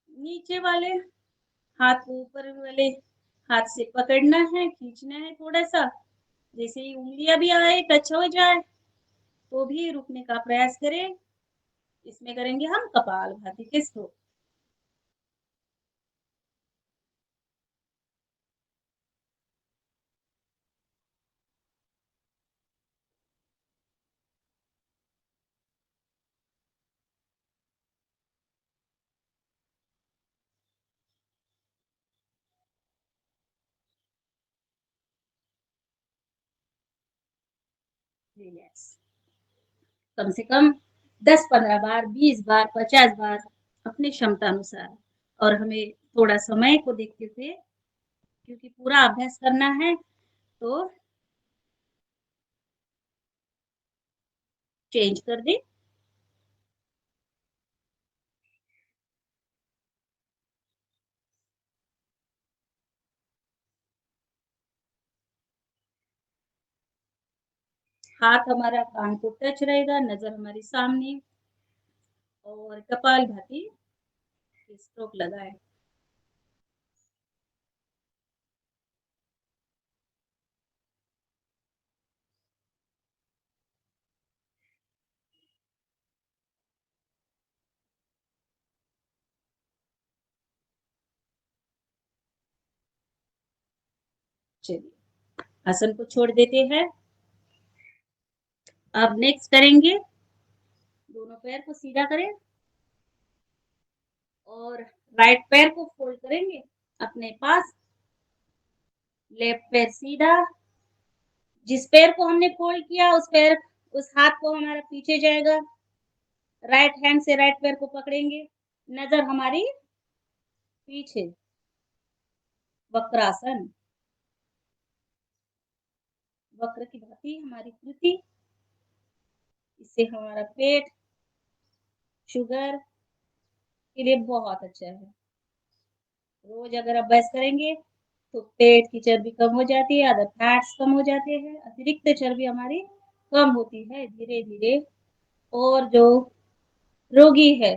नीचे वाले हाथ को ऊपर वाले हाथ से पकड़ना है, खींचना है थोड़ा सा। जैसे ही उंगलियां भी आए, टच हो जाए, तो भी रुकने का प्रयास करें। इसमें करेंगे हम कपालभाति के स्ट्रोक। रिलैक्स। कम से कम 10-15 बार, 20 बार, 50 बार, अपनी क्षमता अनुसार। और हमें थोड़ा समय को देखते हुए, क्योंकि पूरा अभ्यास करना है, तो चेंज कर दें। हाथ हमारा कान को टच रहेगा, नजर हमारी सामने, और कपालभाति स्ट्रोक लगाए। चलिए आसन को छोड़ देते हैं। अब नेक्स्ट करेंगे, दोनों पैर को सीधा करें और राइट पैर को फोल्ड करेंगे अपने पास, लेफ्ट पैर सीधा, जिस पैर को हमने फोल्ड किया उस हाथ को हमारा पीछे जाएगा, राइट हैंड से राइट पैर को पकड़ेंगे, नजर हमारी पीछे, वक्रासन, वक्र की भांति हमारी कृति, इससे हमारा पेट शुगर के लिए बहुत अच्छा है। रोज अगर अभ्यास करेंगे तो पेट की चर्बी कम हो जाती है, अदर फैट्स कम हो जाते हैं, अतिरिक्त चर्बी हमारी कम होती है धीरे धीरे, और जो रोगी है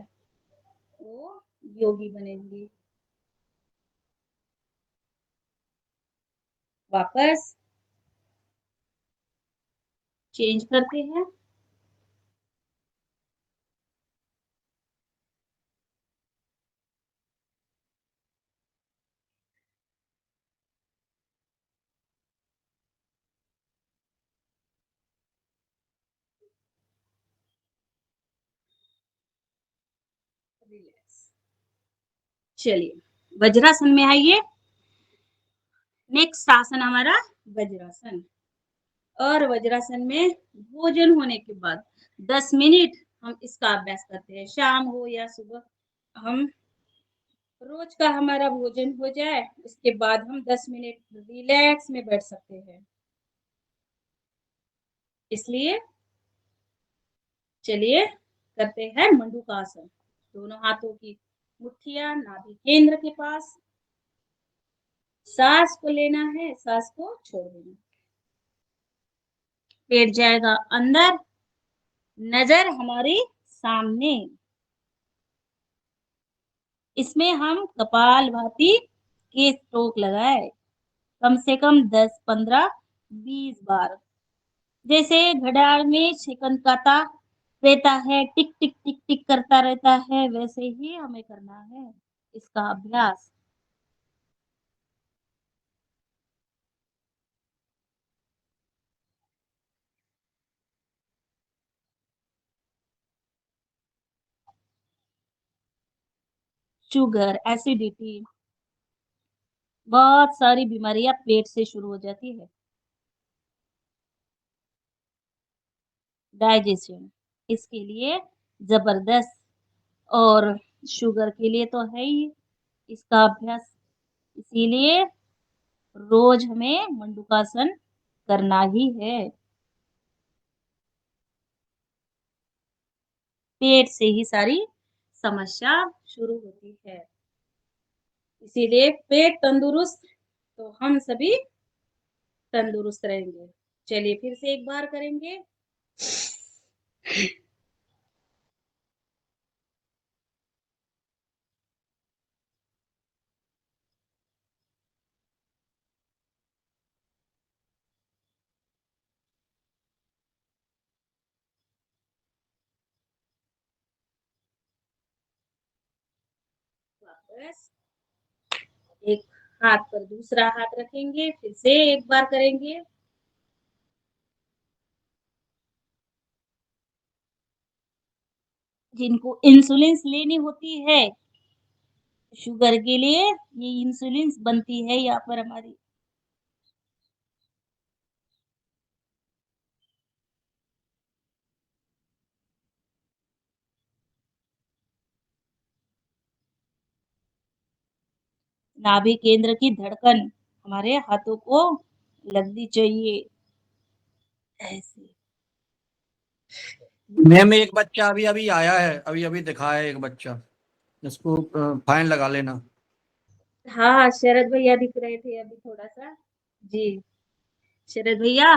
वो योगी बनेंगे। वापस चेंज करते हैं। रिलैक्स। चलिए वज्रासन में आइए। नेक्स्ट आसन हमारा वज्रासन, और वज्रासन में भोजन होने के बाद 10 मिनट हम इसका अभ्यास करते हैं, शाम हो या सुबह। हम रोज का हमारा भोजन हो जाए उसके बाद हम 10 मिनट रिलैक्स में बैठ सकते हैं। इसलिए चलिए करते हैं मंडूकासन। दोनों हाथों की मुट्ठियां नाभि केंद्र के पास, सांस को लेना है, सांस को छोड़ देना, पेट जाएगा अंदर, नजर हमारी सामने। इसमें हम कपालभाति के स्ट्रोक लगाए कम से कम 10, 15, 20 बार। जैसे घड़ियाल में सेकंड काटा रहता है, टिक टिक टिक टिक करता रहता है, वैसे ही हमें करना है इसका अभ्यास। शुगर, एसिडिटी, बहुत सारी बीमारियां पेट से शुरू हो जाती है। डाइजेशन इसके लिए जबरदस्त, और शुगर के लिए तो है ही इसका अभ्यास। इसीलिए रोज हमें मंडूकासन करना ही है। पेट से ही सारी समस्या शुरू होती है, इसीलिए पेट तंदुरुस्त तो हम सभी तंदुरुस्त रहेंगे। चलिए फिर से एक बार करेंगे। वापस एक हाथ पर दूसरा हाथ रखेंगे, फिर से एक बार करेंगे। जिनको इंसुलिन लेनी होती है शुगर के लिए, ये इंसुलिन बनती है यहाँ पर हमारी। नाभि केंद्र की धड़कन हमारे हाथों को लगनी चाहिए ऐसे। मैम एक बच्चा अभी अभी आया है, अभी अभी दिखाया है एक बच्चा, इसको फाइन लगा लेना। हाँ शरद भैया दिख रहे थे अभी थोड़ा सा। जी शरद भैया,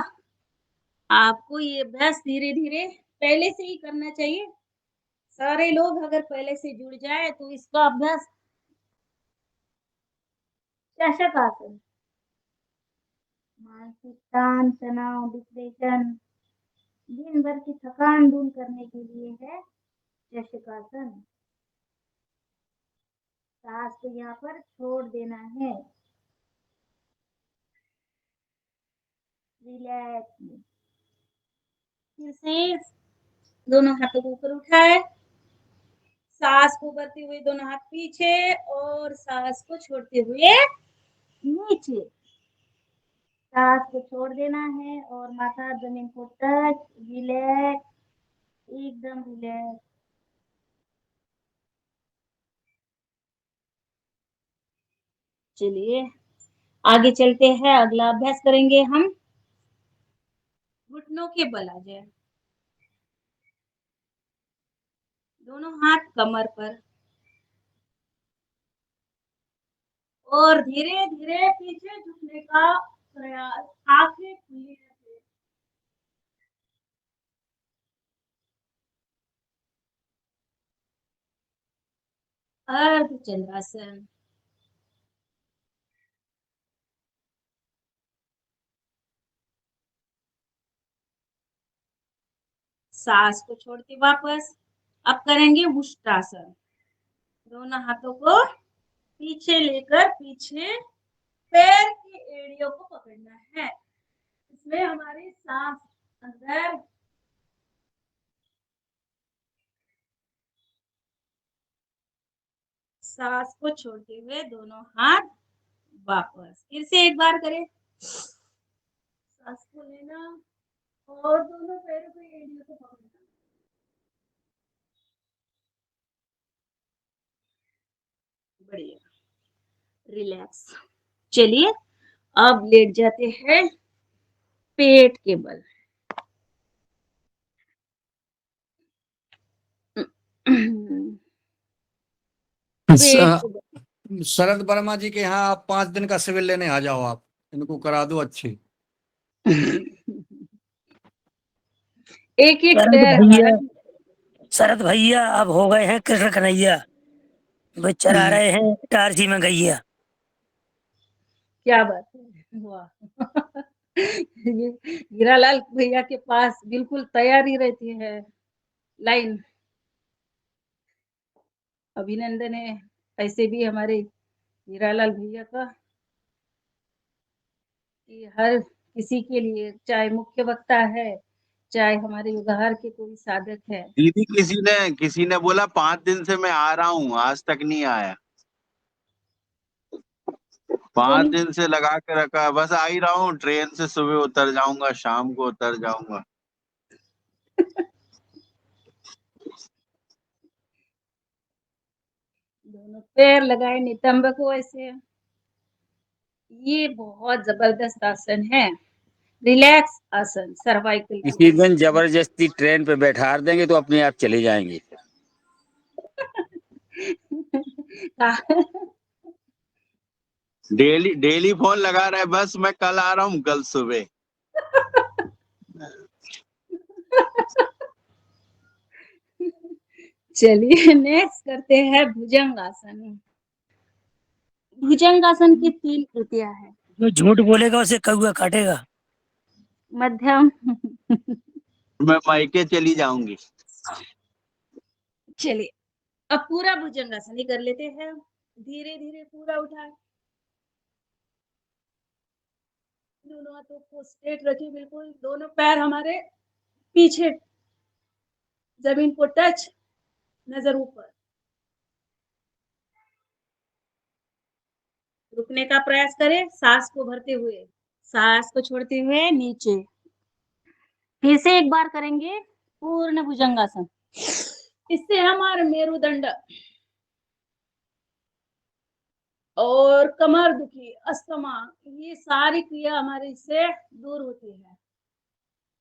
आपको ये अभ्यास धीरे धीरे पहले से ही करना चाहिए। सारे लोग अगर पहले से जुड़ जाए तो इसका अभ्यास। चषक आसन, मानसिक तान तनाव डिप्रेशन दिन भर की थकान दूर करने के लिए है चषक आसन। सांस को यहाँ पर छोड़ देना है। रिलैक्स। फिर से दोनों हाथों को ऊपर उठाए, सांस को भरते हुए दोनों हाथ पीछे और सांस को छोड़ते हुए नीचे। सांस को छोड़ देना है और माथा जमीन को टच, रिलैक्स, एकदम रिलैक्स। चलिए आगे चलते हैं, अगला अभ्यास करेंगे हम घुटनों के बल आ जाए, दोनों हाथ कमर पर और धीरे धीरे पीछे झुकने का प्रयास, आंखें खुली रखें। अर्ध चंद्रासन। सांस को छोड़ के वापस अब करेंगे मुष्टासन। दोनों हाथों को पीछे लेकर पीछे पैर की एड़ियों को पकड़ना है। इसमें हमारी सांस अंदर, सांस को छोड़ते हुए दोनों हाथ वापस। फिर से एक बार करें, सांस को लेना और दोनों पैरों की एड़ियों को पकड़ना। बढ़िया, रिलैक्स। चलिए अब लेट जाते हैं पेट के बल। पेट के बल। शरद वर्मा जी के यहाँ आप 5 दिन का शिविर लेने आ जाओ, आप इनको करा दो अच्छी। एक एक शरद पैर भैया, हमारा। शरद भैया अब हो गए हैं कृष्ण कन्हैया, वे चरा रहे हैं टारजी में गैया। क्या बात है, वाह। ये हीरालाल भैया के पास बिल्कुल तैयारी रहती है लाइन। अभिनंदन है ऐसे भी हमारे हीरालाल भैया का कि हर किसी के लिए, चाहे मुख्य वक्ता है, चाहे हमारे युगहार के कोई साधक है। दीदी किसी ने बोला 5 दिन से मैं आ रहा हूँ, आज तक नहीं आया। 5 दिन से लगा के रखा है, बस आ ही रहा हूँ। ट्रेन से सुबह उतर जाऊंगा, शाम को उतर जाऊंगा। दोनों पैर लगाए नितंब को ऐसे। ये बहुत जबरदस्त आसन है, रिलैक्स आसन, सर्वाइकल के किसी लिए। दिन जबरदस्ती ट्रेन पे बैठा देंगे तो अपने आप चले जाएंगे। डेली डेली फोन लगा रहा है, बस मैं कल आ रहा हूँ, कल सुबह। चलिए नेक्स्ट करते हैं भुजंगासन। भुजंगासन की 3 कृतियां हैं। जो झूठ बोलेगा उसे कौआ काटेगा। मध्यम। मैं मायके चली जाऊंगी। चलिए अब पूरा भुजंगासन ही कर लेते हैं, धीरे धीरे पूरा उठाए, दोनों हाथों को स्ट्रेट रखिए, बिल्कुल दोनों पैर हमारे पीछे, जमीन को टच, नजर ऊपर। रुकने का प्रयास करें, सांस को भरते हुए, सांस को छोड़ते हुए नीचे। फिर से एक बार करेंगे पूर्ण भुजंगासन। इससे हमारे मेरुदंड और कमर दुखी, अस्थमा, ये सारी क्रिया हमारे इससे दूर होती है।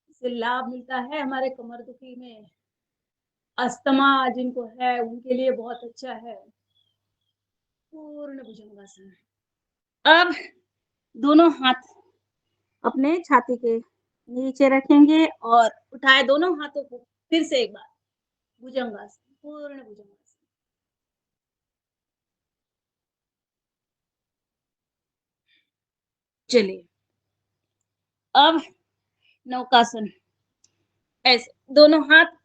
इससे लाभ मिलता है हमारे कमर दुखी में। अस्थमा जिनको है उनके लिए बहुत अच्छा है पूर्ण भुजंगासन। अब दोनों हाथ अपने छाती के नीचे रखेंगे और उठाए दोनों हाथों को, फिर से एक बार भुजंगासन, पूर्ण भुजंगासन। चलिए अब नौकासन, ऐसे दोनों हाथ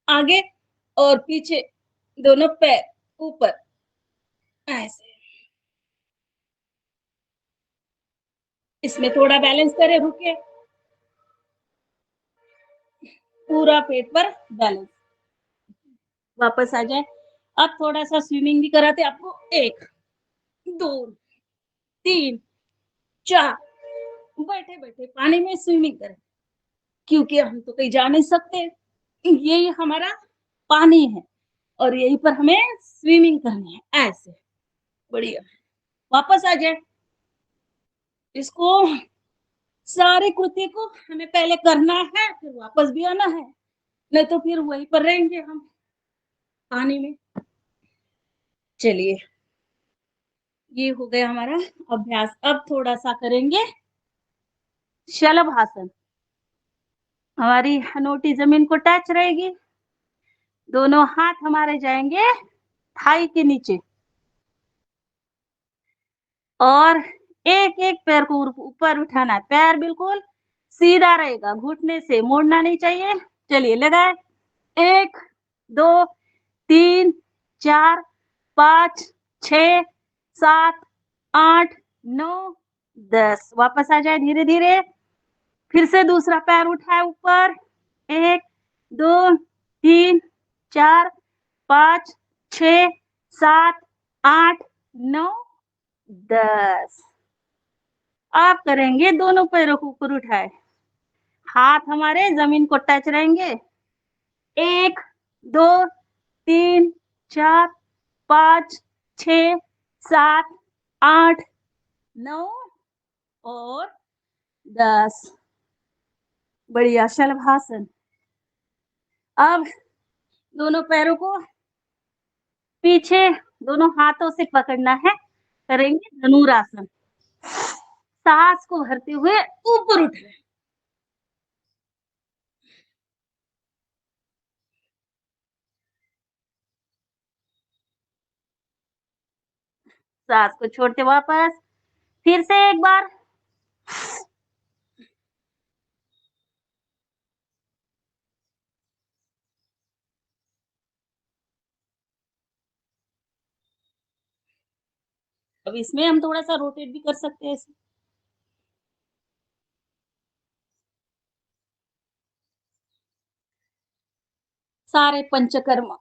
आगे और पीछे, दोनों पैर ऊपर, ऐसे। इसमें थोड़ा बैलेंस करें, रुके, पूरा पेट पर बैलेंस, वापस आ जाए। अब थोड़ा सा स्विमिंग भी कराते आपको, 1 2 3 4, बैठे बैठे पानी में स्विमिंग करें, क्योंकि हम तो कहीं जा नहीं सकते, यही हमारा पानी है और यहीं पर हमें स्विमिंग करनी है, ऐसे, बढ़िया, वापस आ जाए। इसको सारी कृति को हमें पहले करना है, फिर वापस भी आना है, नहीं तो फिर वहीं पर रहेंगे हम पानी में। चलिए, ये हो गया हमारा अभ्यास। अब थोड़ा सा करेंगे शलभासन। हमारी हनोटी जमीन को टच रहेगी, दोनों हाथ हमारे जाएंगे थाई के नीचे और एक एक पैर को ऊपर उठाना है, पैर बिल्कुल सीधा रहेगा, घुटने से मोड़ना नहीं चाहिए। चलिए, लगाए, 1 2 3 4 5 6 7 8 9 10, वापस आ जाए धीरे धीरे। फिर से दूसरा पैर उठाए ऊपर, 1 2 3 4 5 6 7 8 9 10। आप करेंगे दोनों पैरों को ऊपर उठाए, हाथ हमारे जमीन को टच रहेंगे, 1 2 3 4 5 6 7 8 9 और 10, बढ़िया, शलभासन। अब दोनों पैरों को पीछे दोनों हाथों से पकड़ना है, करेंगे धनुरासन, सांस को भरते हुए ऊपर उठ रहे, सांस को छोड़ते वापस, फिर से एक बार, अब इसमें हम थोड़ा सा रोटेट भी कर सकते हैं। सारे पंचकर्म,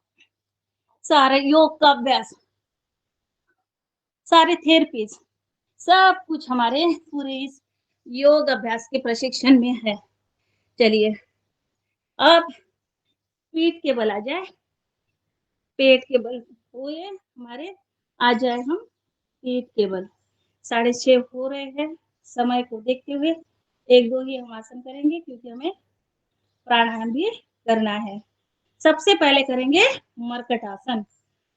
सारे योग का अभ्यास, सारे थेरेपीज, सब कुछ हमारे पूरे इस योग अभ्यास के प्रशिक्षण में है। चलिए, अब पीठ के बल आ जाए, पेट के बल हुए हमारे, आ जाए हम पीठ के बल। 6:30 हो रहे हैं, समय को देखते हुए 1-2 ही हम आसन करेंगे, क्योंकि हमें प्राणायाम भी करना है। सबसे पहले करेंगे मरकट आसन,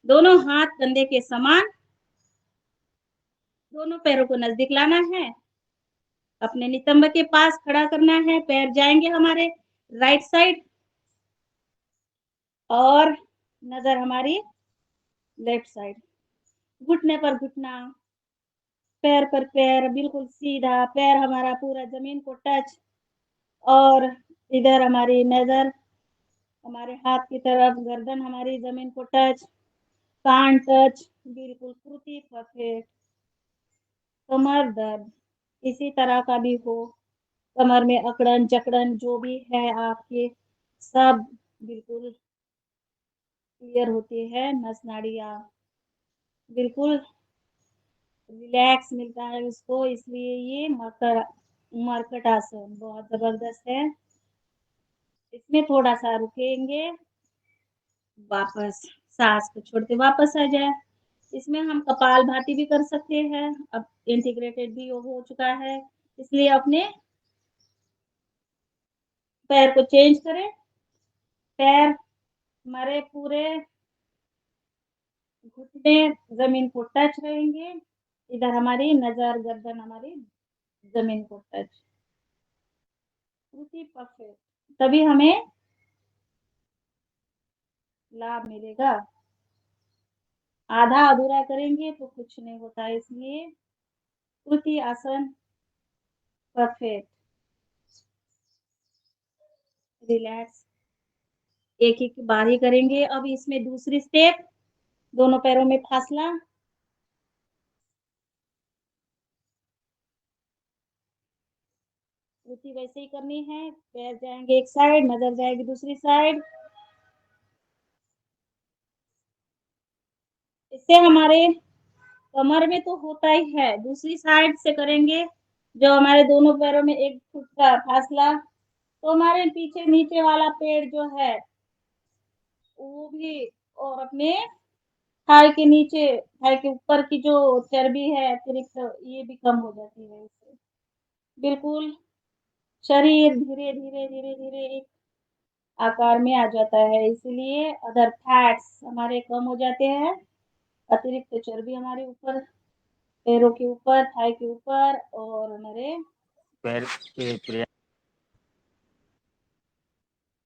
दोनों हाथ कंधे के समान, दोनों पैरों को नजदीक लाना है, अपने नितंब के पास खड़ा करना है, पैर जाएंगे हमारे राइट साइड और नजर हमारी लेफ्ट साइड, घुटने पर घुटना, पैर पर पैर, बिल्कुल सीधा, पैर हमारा पूरा जमीन को टच और इधर हमारी नजर हमारे हाथ की तरफ, गर्दन हमारी जमीन को टच, कान टच, बिल्कुल कृति परफेक्ट। कमर दर्द इसी तरह का भी हो, कमर में अकड़न जकड़न जो भी है आपके, सब बिल्कुल क्लियर होती है, नस नाड़ियाँ बिल्कुल रिलैक्स मिलता है उसको, इसलिए ये मरकट आसन बहुत जबरदस्त है। इसमें थोड़ा सा रुकेंगे, वापस सांस को छोड़ते वापस आ जाए। इसमें हम कपालभाति भी कर सकते हैं, अब इंटीग्रेटेड भी हो चुका है, इसलिए अपने पैर को चेंज करें, पैर हमारे पूरे घुटने जमीन को टच रहेंगे, इधर हमारी नजर गर्दन हमारी जमीन को टच, परफेक्ट, तभी हमें लाभ मिलेगा। आधा अधूरा करेंगे तो कुछ नहीं होता, इसलिए कृति आसन परफेक्ट, रिलैक्स, एक एक बार ही करेंगे। अब इसमें दूसरी स्टेप, दोनों पैरों में फासला, कृति वैसे ही करनी है। पैर जाएंगे एक साइड, नजर जाएगी दूसरी साइड। इससे हमारे कमर में तो होता ही है, दूसरी साइड से करेंगे जो हमारे दोनों पैरों में 1 फुट का फासला, तो हमारे पीछे नीचे वाला पेड़ जो है वो भी, और अपने थाई के नीचे, थाई के ऊपर की जो चर्बी है अतिरिक्त, ये भी कम हो जाती है इससे। बिल्कुल शरीर धीरे धीरे धीरे धीरे एक आकार में आ जाता है, इसलिए अदर फैट्स हमारे कम हो जाते हैं। अतिरिक्त चर्बी हमारे ऊपर, पैरों के ऊपर, थाई के ऊपर और हमारे, पैर पे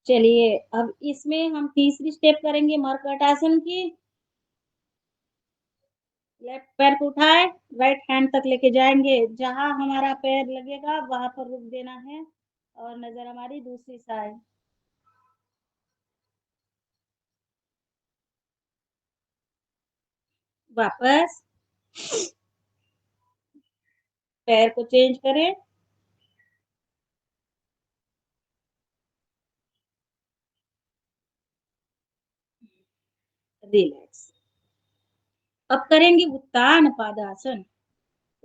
चलिए अब इसमें हम तीसरी स्टेप करेंगे मरकट आसन की। लेफ्ट पैर को उठाए, राइट हैंड तक लेके जाएंगे, जहां हमारा पैर लगेगा वहां पर रुक देना है और नजर हमारी दूसरी साइड। वापस पैर को चेंज करें, रिलैक्स। अब करेंगे उत्तान पादासन।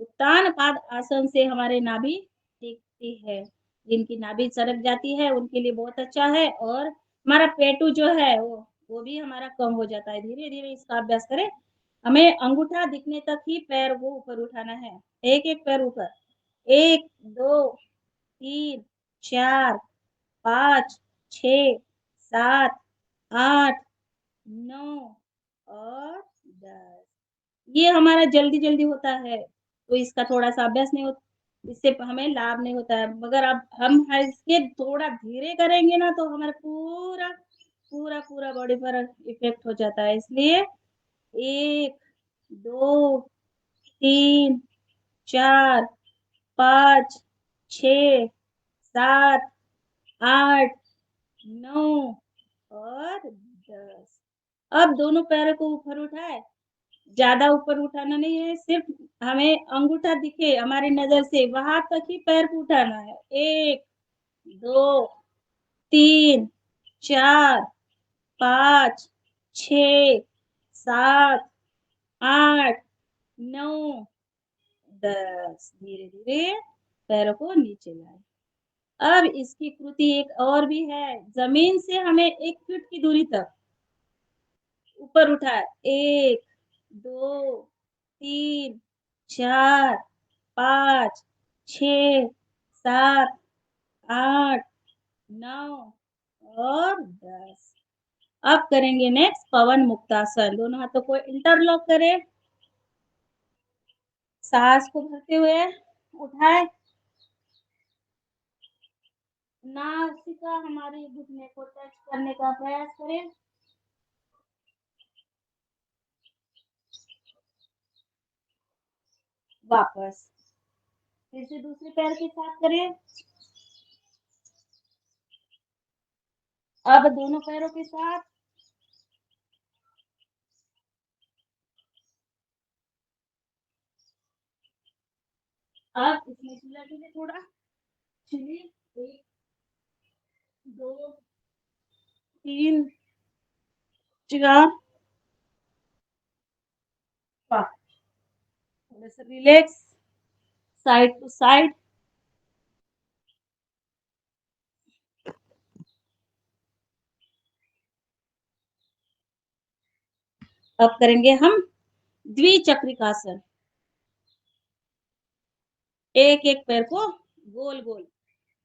उत्तान पाद आसन से हमारे नाभि टिकती है, जिनकी नाभि सरक जाती है उनके लिए बहुत अच्छा है, और हमारा पेटू जो है वो भी हमारा कम हो जाता है। धीरे धीरे इसका अभ्यास करें। हमें अंगूठा दिखने तक ही पैर को ऊपर उठाना है, एक एक पैर ऊपर। 1 2 3 4 5 6 7 8 9 और 10। ये हमारा जल्दी जल्दी होता है तो इसका थोड़ा सा अभ्यास नहीं होता, इससे हमें लाभ नहीं होता है। मगर अब हम इसके थोड़ा धीरे करेंगे ना तो हमारा पूरा पूरा पूरा बॉडी पर इफेक्ट हो जाता है। इसलिए 1 2 3 4 5 6 7 8 9 और 10। अब दोनों पैरों को ऊपर उठाए, ज्यादा ऊपर उठाना नहीं है, सिर्फ हमें अंगूठा दिखे हमारी नजर से वहां तक ही पैर को उठाना है। 1 2 3 4 5 6 7 8 9 10। धीरे धीरे पैरों को नीचे लाए। अब इसकी कृति एक और भी है, जमीन से हमें 1 फीट की दूरी तक ऊपर उठाए। 1 2 3 4 5 6 7 8 9 और 10। अब करेंगे नेक्स्ट पवन मुक्तासन। दोनों हाथों को इंटरलॉक करें, सांस को भरते हुए उठाए, नासिका हमारे घुटने को टच करने का प्रयास करें। वापस फिर से दूसरे पैर के साथ करें। अब दोनों पैरों के साथ अब इसमें चूल्हा के लिए थोड़ा चलिए 1 2 3 4 5। थोड़ा सा रिलैक्स, साइड टू साइड। अब करेंगे हम द्विचक्रिकासन। एक एक पैर को गोल गोल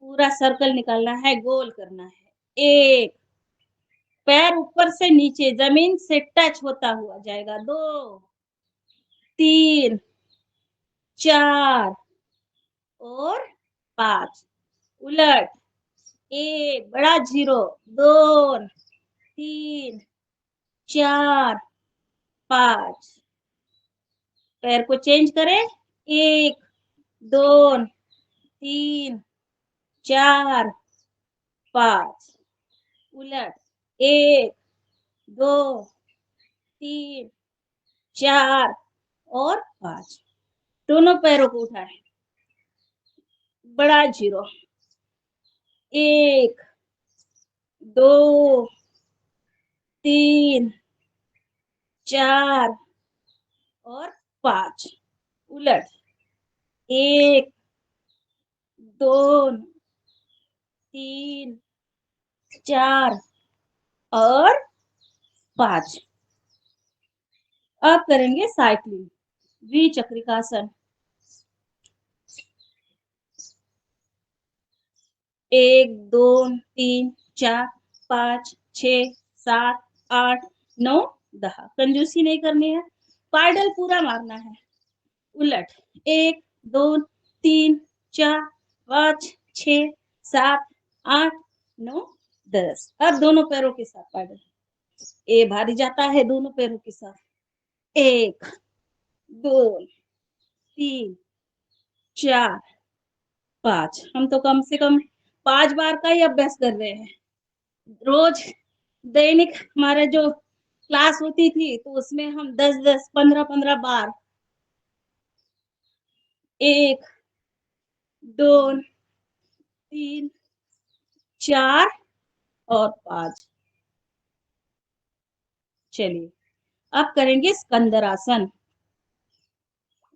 पूरा सर्कल निकालना है, गोल करना है। 1 पैर ऊपर से नीचे जमीन से टच होता हुआ जाएगा। 2 3 4 और 5। उलट, 1 बड़ा 0 2 3 4 5। पैर को चेंज करें। 1 2 3 4 5। उलट, 1 2 3 4 और 5। दोनों पैरों को उठाएं, बड़ा 0 1 2 3 4 और 5। उलट 1 2 3 4 और 5। अब करेंगे साइक्लिंग, द्विचक्रिकासन। 1 2 3 4 5 6 7 8 9 10। कंजूसी नहीं करनी है, पायडल पूरा मारना है। उलट 1 2 3 4 5 6 7 8 9 10। अब दोनों पैरों के साथ पायडल। ए भारी जाता है दोनों पैरों के साथ। 1 2 3 4 5। हम तो कम से कम 5 बार का ही अभ्यास कर रहे हैं। रोज दैनिक हमारा जो क्लास होती थी तो उसमें हम 10-10 15-15 बार 1 2 3 4 और 5। चलिए अब करेंगे स्कंदरासन।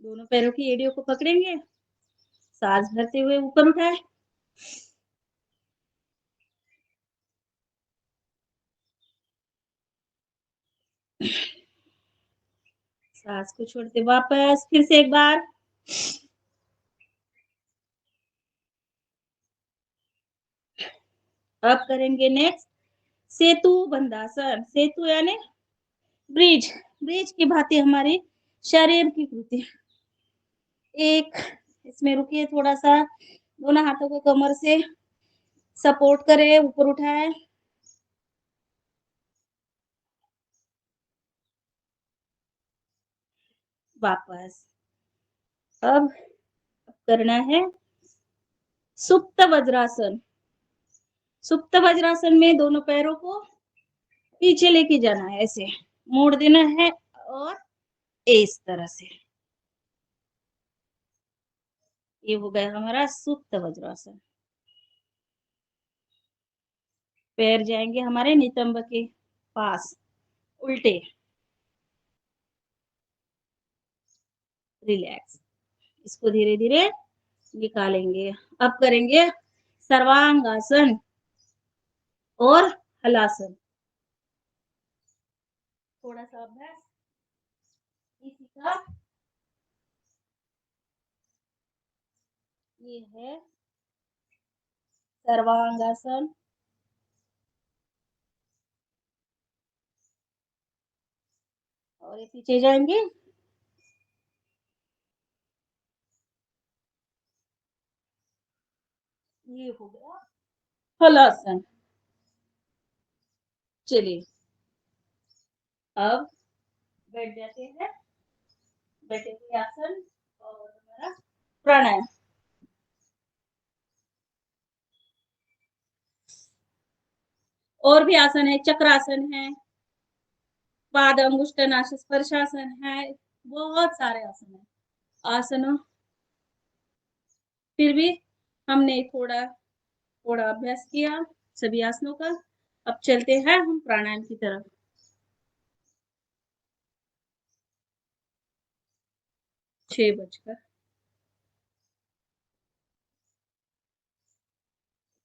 दोनों पैरों की एड़ियों को पकड़ेंगे, सांस भरते हुए ऊपर उठाए, सांस को छोड़ते वापस फिर से एक बार। अब करेंगे नेक्स्ट सेतु बंधासन। सेतु यानी ब्रिज, ब्रिज की भांति हमारी शरीर की कृति। एक इसमें रुकिए, थोड़ा सा दोनों हाथों को कमर से सपोर्ट करें, ऊपर उठाए, वापस। अब करना है सुप्त वज्रासन। सुप्त वज्रासन में दोनों पैरों को पीछे लेके जाना है, ऐसे मोड़ देना है और इस तरह से। ये हो गया हमारा सुप्त वज्रासन। पैर जाएंगे हमारे नितंब के पास, उल्टे। रिलैक्स, इसको धीरे धीरे निकालेंगे। अब करेंगे सर्वांगासन और हलासन। थोड़ा सा अभ्यास इसी का। ये है सर्वांगासन। और ये पीछे जाएंगे, ये हो गया हलासन। चलिए अब बैठ जाते हैं, बैठे हुए आसन और हमारा प्राणायाम। और भी आसन है, चक्रासन है, पाद अंगुष्ठ नाश स्पर्शासन है, बहुत सारे आसन है। आसनों फिर भी हमने थोड़ा थोड़ा अभ्यास किया सभी आसनों का। अब चलते हैं हम प्राणायाम की तरफ। 6 बजकर,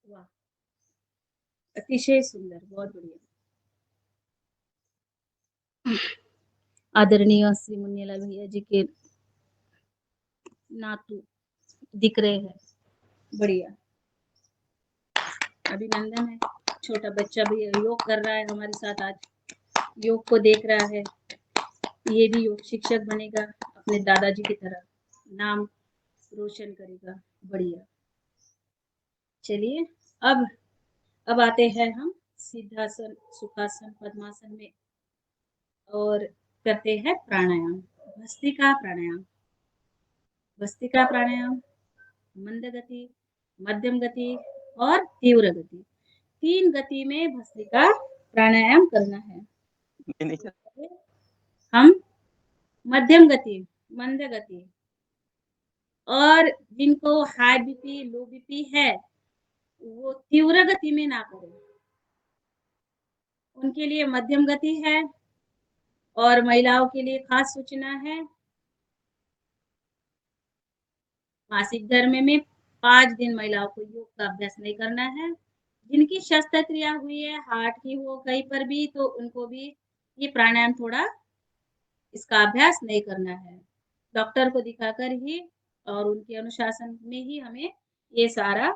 वाह, अतिशय सुंदर, बहुत बढ़िया। आदरणीय श्री मुन्नीलाल भैया जी के नातू दिख रहे हैं, बढ़िया, अभिनंदन है। छोटा बच्चा भी योग कर रहा है हमारे साथ, आज योग को देख रहा है। ये भी योग शिक्षक बनेगा अपने दादाजी की तरह, नाम रोशन करेगा, बढ़िया। चलिए अब आते हैं हम सिद्धासन, सुखासन, पद्मासन में और करते हैं प्राणायाम। भस्त्रिका प्राणायाम। भस्त्रिका प्राणायाम मंद गति, मध्यम गति और तीव्र गति, 3 गति में भस्त्रिका प्राणायाम करना है। हम मध्यम गति, मंद गति, और जिनको हाई बीपी लो बीपी है वो तीव्र गति में ना करें, उनके लिए मध्यम गति है। और महिलाओं के लिए खास सूचना है, मासिक धर्म में 5 दिन महिलाओं को योग का अभ्यास नहीं करना है। जिनकी शस्त्रक्रिया हुई है, हार्ट की हो कहीं पर भी, तो उनको भी ये प्राणायाम थोड़ा इसका अभ्यास नहीं करना है। डॉक्टर को दिखाकर ही और उनके अनुशासन में ही हमें ये सारा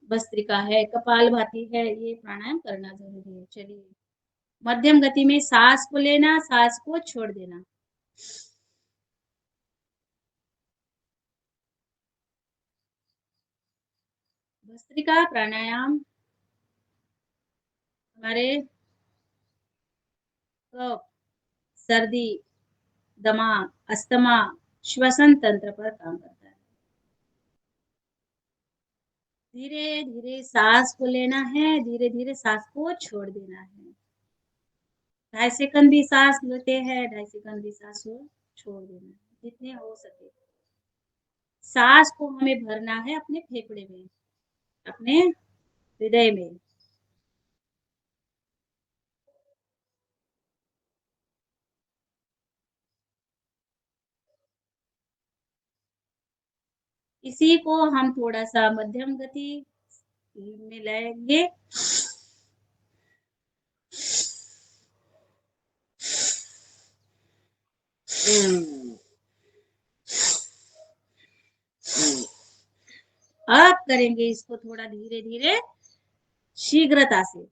भस्त्रिका है, कपालभाति है, ये प्राणायाम करना ज़रूरी है। चलिए, मध्यम गति में साँस को लेना, साँस को छोड़ देना। भस्त्रिका प्राणायाम हमारे कफ, सर्दी, दमा, अस्थमा, श्वसन तंत्र पर काम करता है। धीरे-धीरे साँस को लेना है, धीरे-धीरे साँस को छोड़ देना है। 2.5 सेकंड भी साँस लेते हैं, 2.5 सेकंड भी साँस को छोड़ देना है, जितने हो सके। साँस को हमें भरना है अपने फेफड़े में, अपने हृदय में। इसी को हम थोड़ा-सा मध्यम गति में लाएँगे। अब करेंगे इसको थोड़ा धीरे-धीरे, शीघ्रता से।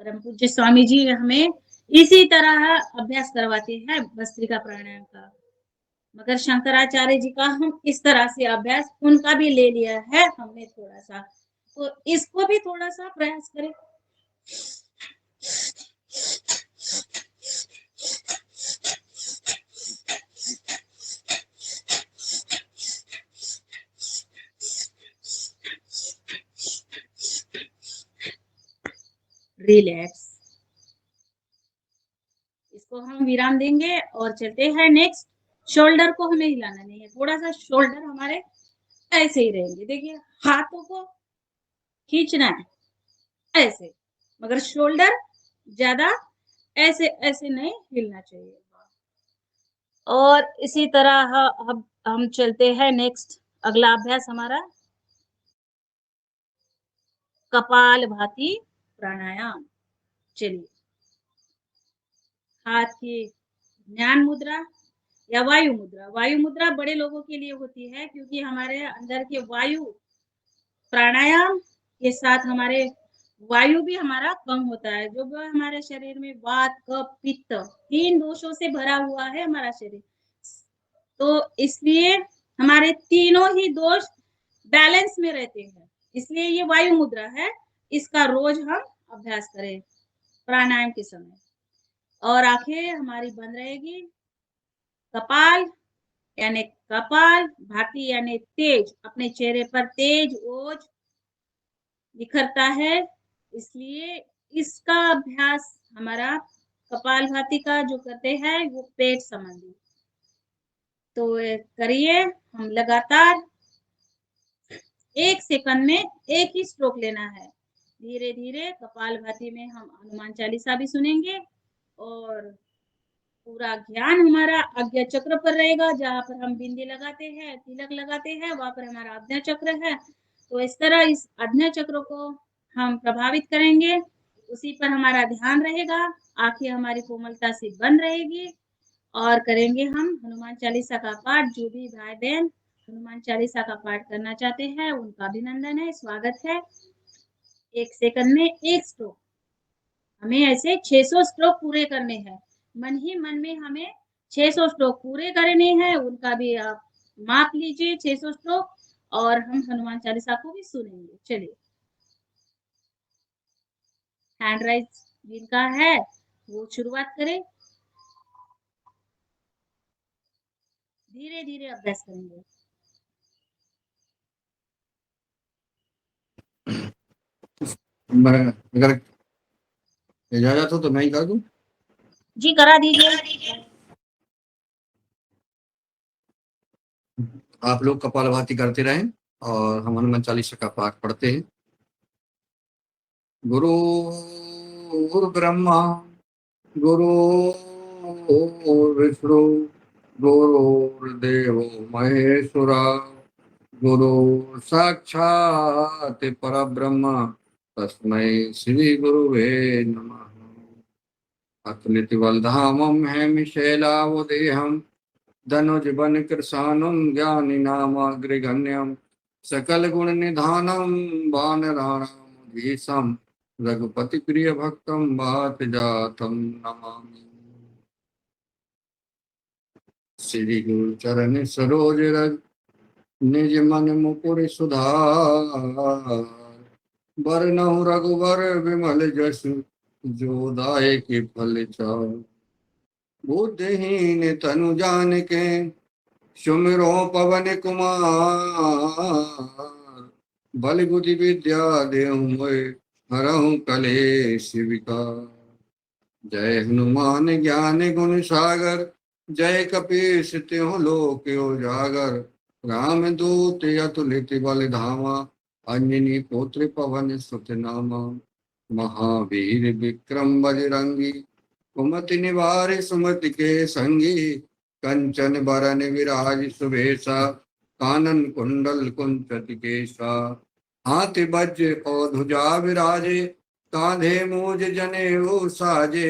परम पूज्य स्वामी जी हमें इसी तरह अभ्यास करवाते हैं भस्त्रिका प्राणायाम का, मगर शंकराचार्य जी का हम इस तरह से अभ्यास उनका भी ले लिया है हमने थोड़ा-सा, तो इसको भी थोड़ा-सा प्रयास करें। रिलैक्स। इसको हम विराम देंगे और चलते हैं नेक्स्ट। शोल्डर को हमें हिलाना नहीं है, थोड़ा-सा शोल्डर हमारे ऐसे ही रहेंगे। देखिए, हाथों को खींचना है, ऐसे, मगर शोल्डर ज़्यादा ऐसे नहीं हिलना चाहिए। और इसी तरह हम चलते हैं नेक्स्ट, अगला अभ्यास हमारा कपालभाति प्राणायाम। चलिए, हाथ की ज्ञान मुद्रा या वायु मुद्रा। वायु मुद्रा बड़े लोगों के लिए होती है, क्योंकि हमारे अंदर के वायु प्राणायाम के साथ हमारे वायु भी हमारा कम होता है। जो हमारे शरीर में वात, कफ, पित्त 3 दोषों से भरा हुआ है हमारा शरीर, तो इसलिए हमारे तीनों ही दोष बैलेंस में रहते हैं। इसलिए ये वायु मुद्रा है, इसका रोज हम अभ्यास करें प्राणायाम के समय। और आंखें हमारी बंद रहेगी। कपाल यानी कपाल भाती यानी तेज, अपने चेहरे पर तेज ओज निखरता है, इसलिए इसका अभ्यास हमारा कपालभाति का जो करते हैं वो पेट संबंधी। तो करिए, हम लगातार 1 सेकंड में एक ही स्ट्रोक लेना है। धीरे धीरे कपालभाति में हम हनुमान चालीसा भी सुनेंगे और पूरा ध्यान हमारा आज्ञा चक्र पर रहेगा। जहाँ पर हम बिंदी लगाते हैं, तिलक लगाते हैं, वहां पर हमारा आज्ञा चक्र है। तो इस तरह इस आज्ञा चक्र को हम प्रभावित करेंगे, उसी पर हमारा ध्यान रहेगा। आंखें हमारी कोमलता से बंद रहेगी और करेंगे हम हनुमान चालीसा का पाठ। जो भी भाई बहन हनुमान चालीसा का पाठ करना चाहते हैं उनका अभिनंदन है, स्वागत है। 1 सेकंड में 1 स्ट्रोक, हमें ऐसे 600 स्ट्रोक पूरे करने हैं। मन ही मन में हमें 600 स्ट्रोक पूरे करने हैं, उनका भी आप माप लीजिए 600 स्ट्रोक। और हम हनुमान चालीसा को भी सुनेंगे। चलिए, हैंड राइज जिनका है वो शुरुआत करें। धीरे धीरे अभ्यास करेंगे। मैं अगर इजाजत हो तो मैं ही कर दूं। जी, करा दीजिए। आप लोग कपालभाति करते रहें और हम हनुमान चालीसा का पाठ पढ़ते हैं। गुरु ब्रह्मा गुरु विष्णु गुरुर्देव महेश्वरा गुरु साक्षात् परब्रह्म तस्मै श्री गुरुवे नमः। अतुलितबलधामं हेमिशैलावदेहं धनुजवन कृशानं ज्ञानिनामाग्रगण्यं सकलगुणनिधानं वानराणामधीशं रघुपतिप्रियभक्तं वातजातं नमामि। श्री गुरु चरण सरोज रज निज मन मुकुर सुधार बरनहुँ रघुबर विमल जसु जो दायक फल चार। बुद्धिहीन तनु जानिके सुमिरो पवन कुमार बल बुद्धि विद्या देहु मोहि हरहु कलेश विकार। जय हनुमान ज्ञान गुण सागर जय कपीस तिहुँ लोक उजागर। रामदूत अतुलित बल धामा अंजनी पुत्र पवन सुत नामा। महावीर विक्रम बजरंगी कुमति निवार सुमति के संगी। कंचन बरन विराज सुबेसा कानन कुंडल कुंचत केसा। हाथी वज्र और ध्वजा विराजे कांधे मूज जनेऊ साजे।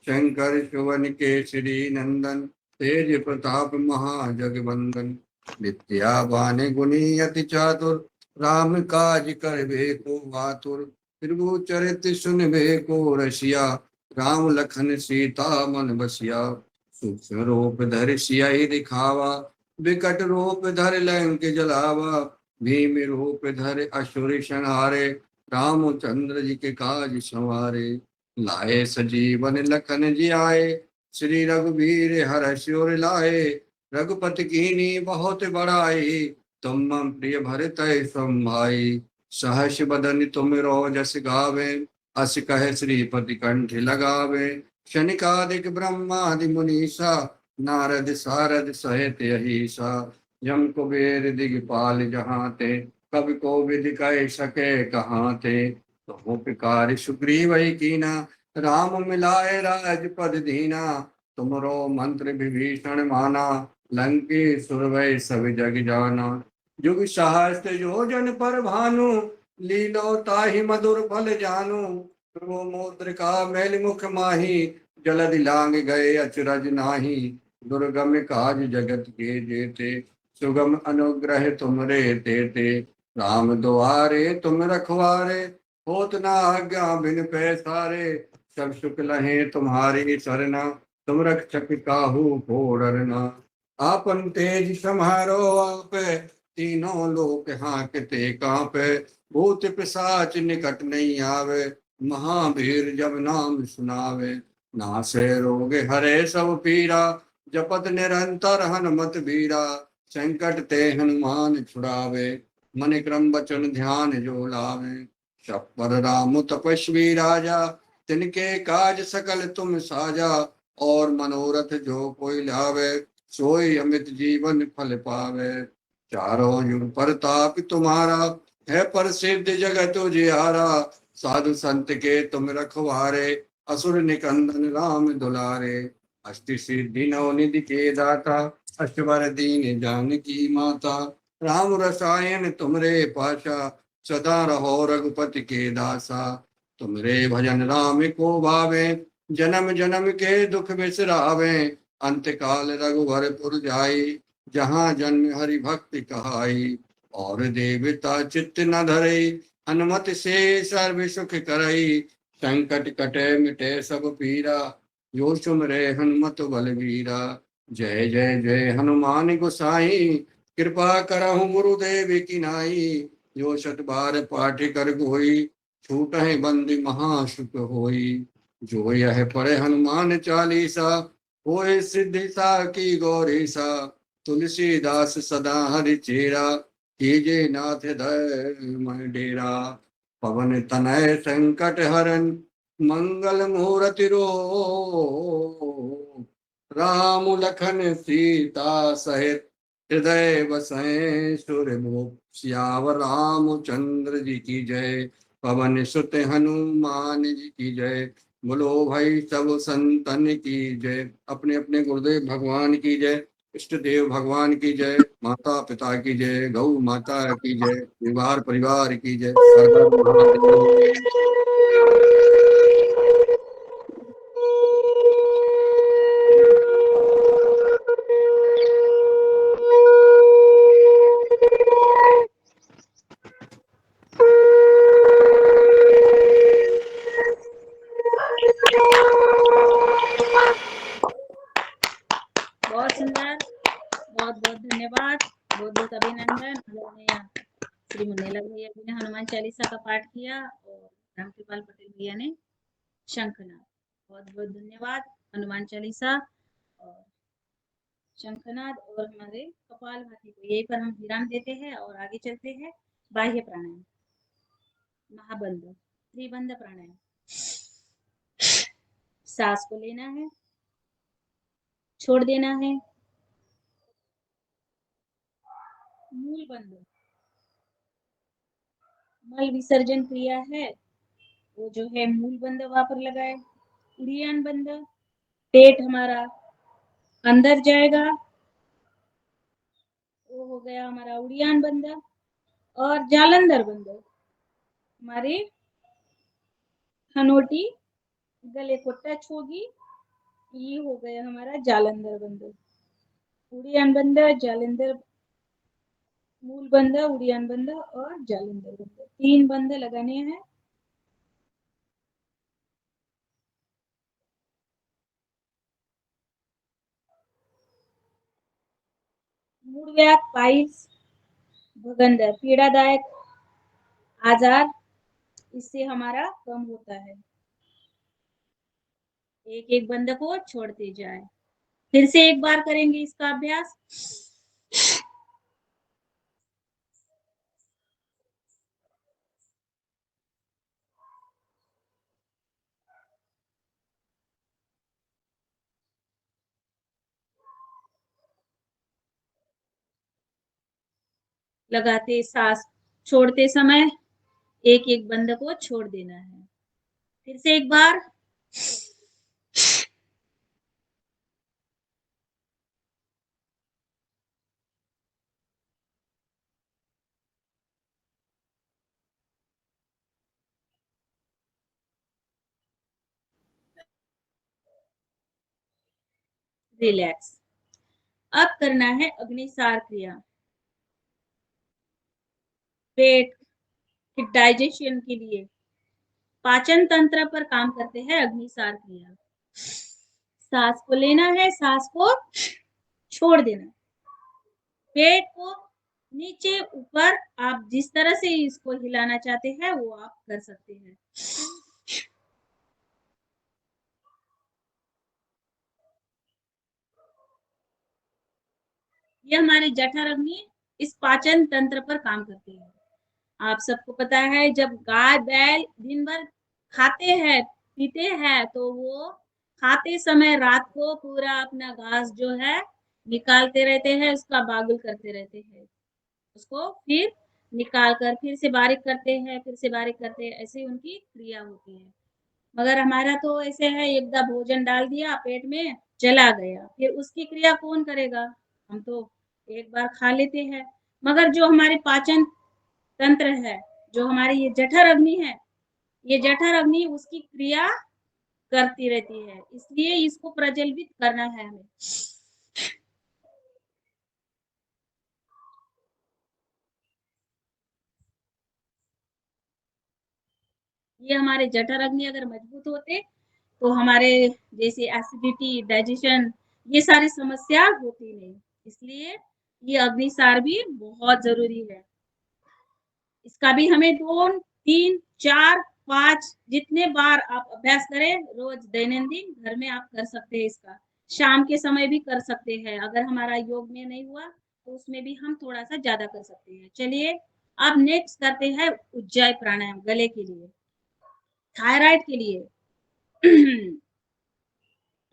शंकर सुवन केसरी नंदन तेज प्रताप महाजगवंदन। विद्यावान गुणी अति चातुर राम काज करबे को आतुर। प्रभु चरित्र सुनबे को रसिया राम लखन सीता मन बसिया। सूक्ष्म रूप धरि सियाहि दिखावा विकट रूप धरि लंक जलावा। भीम रूप धरि असुर संहारे रामचंद्र जी के काज संवारे। लाए सजीवन लखन जियाए श्री रघुवीर हर्षि उर लाए। रघुपति कीन्ही बहुत बड़ाई तुम मम प्रिय भरतहि संभाई। सहस बदन तुम जस गावे अस कहे श्रीपति कंठ लगावे। शनिकादिक ब्रह्मादि मुनीसा नारद सारद सहित अहिसा। यम कुबेर दिगपाल जहाते कवि को विदि कह सके कहाते। तो पिकार सुग्रीव कीना राम मिलाए राजपद दीना। तुमरो मंत्र विभीषण माना लंके सुरवै सब जग जाना। जुग सहस्त्र योजन पर भानु लीलो ताहि मधुर फल जानु। प्रभु मुद्रिका मैल मुख माही जलधि लांग गए अचरज नाही। दुर्गम काज जगत के जेते सुगम अनुग्रह तुमरे तेते। राम द्वारे तुम रखवारे होत न आज्ञा बिन पैसारे। सब सुख लहे तुम्हारी सरना तुम रक्षक काहू को डरना। आपन तेज समारो आप तीनों लोक हांकते कांपे। भूत पिशाच निकट नहीं आवे महावीर जब नाम सुनावे। नासे रोग हरे सब पीरा जपत निरंतर हनुमत बीरा। संकट ते हनुमान छुड़ावे मन क्रम वचन ध्यान जो लावे। सब पर राम तपस्वी राजा तिनके काज सकल तुम साजा। और मनोरथ जो कोई लावे सोई अमित जीवन फल पावे। चारों युग प्रताप तुम्हारा है प्रसिद्ध जगत उजियारा। साधु संत के तुम रखवारे असुर निकंदन राम दुलारे। अष्ट सिद्धि नौ निधि के दाता अष्टवर दीन जानकी माता। राम रसायन तुमरे पाशा सदा रहो रघुपति के दासा। तुमरे भजन राम को भावे जन्म जन्म के दुख बिसरावे। अंत काल रघुवर पुर जाई जहाँ जन्म हरि भक्ति कहाई। और देवता चित्त न धरई हनुमत से सर्व सुख करई। संकट कटे मिटे सब पीरा जो सुमरे हनुमत बलवीरा। जय जय जय हनुमान गोसाई कृपा करहु गुरुदेव की नाई, जो शत बार पाठ कर कोई, छूट है बंदी महासुख होई। जो यह पढ़े हनुमान चालीसा, होए सिद्धि सा की गौरीसा। तुलसीदास सदा हरि चेरा, कीजे नाथ धर्म डेरा। पवन तनय संकट हरन, मंगल मूर्ति रो। राम लखन सीता सहित, हृदय बसें सुरभूप। सियावर रामचंद्र जी की जय, पवन सुत हनुमान जी की जय। बोलो भाई सब संतन की जय। अपने अपने गुरुदेव भगवान की जय, इष्ट देव भगवान की जय, माता पिता की जय, गौ माता की जय, परिवार परिवार की जय। हर हर महादेव। बहुत सुंदर, बहुत बहुत धन्यवाद, बहुत बहुत अभिनंदन। आदरणीय श्री मुन्नेला भैया जी ने हनुमान चालीसा का पाठ किया और रामकृपाल पटेल भैया ने शंखनाद। बहुत बहुत धन्यवाद। हनुमान चालीसा और शंखनाद और हमारे कपालभाति को यही पर हम विराम देते हैं और आगे चलते हैं। बाह्य प्राणायाम, महाबंध, त्रिबंध प्राणायाम। सांस को लेना है, छोड़ देना है। मूल बंध, मल विसर्जन क्रिया है वो जो है मूल बंध वहां पर लगाए। उड़ियान बंध, पेट हमारा अंदर जाएगा, वो हो गया हमारा उड़ियान बंध। और जालंधर बंध, हमारी हनोटी गले को टच होगी, ये हो गया हमारा जालंधर बंध। उड़ियान बंध, जालंधर, मूल बंध, उड़ियान बंध और जालंधर बंध, 3 बंध लगाने हैं। मूलव्याध, पाइल्स, भगंदर, पीड़ादायक आजार, इससे हमारा कम होता है। एक एक बंद को छोड़ते जाए। फिर से एक बार करेंगे इसका अभ्यास। लगाते सांस छोड़ते समय एक एक बंद को छोड़ देना है। फिर से एक बार। रिलैक्स। अब करना है अग्निसार क्रिया। पेट के डाइजेशन के लिए, पाचन तंत्र पर काम करते हैं अग्निसार क्रिया। सांस को लेना है, सांस को छोड़ देना है। पेट को नीचे ऊपर आप जिस तरह से इसको हिलाना चाहते हैं वो आप कर सकते हैं। ये हमारे जठर अग्नि इस पाचन तंत्र पर काम करते हैं। आप सबको पता है जब गाय बैल दिन भर खाते हैं पीते हैं तो वो खाते समय रात को पूरा अपना घास जो है निकालते रहते हैं, उसका बागुल करते रहते हैं। उसको फिर निकाल कर फिर से बारीक करते हैं, फिर से बारीक करते हैं, ऐसे उनकी क्रिया होती है। मगर हमारा तो ऐसे है, एकदम भोजन डाल दिया पेट में, चला गया, फिर उसकी क्रिया कौन करेगा? हम तो एक बार खा लेते हैं। मगर जो हमारे पाचन तंत्र है, जो हमारी ये जठर अग्नि है, ये जठर अग्नि उसकी क्रिया करती रहती है, इसलिए इसको प्रज्वलित करना है हमें। ये हमारे जठर अग्नि अगर मजबूत होते तो हमारे जैसे एसिडिटी, डाइजेशन, ये सारी समस्या होती नहीं। इसलिए ये अग्निसार भी बहुत जरूरी है। इसका भी हमें 2, 3, 4, 5 जितने बार आप अभ्यास करें रोज दैनंदिन घर में आप कर सकते हैं इसका। शाम के समय भी कर सकते हैं। अगर हमारा योग में नहीं हुआ तो उसमें भी हम थोड़ा सा ज्यादा कर सकते हैं। चलिए अब नेक्स्ट करते हैं उज्जाई प्राणायाम गले के लिए, थायराइड के लिए,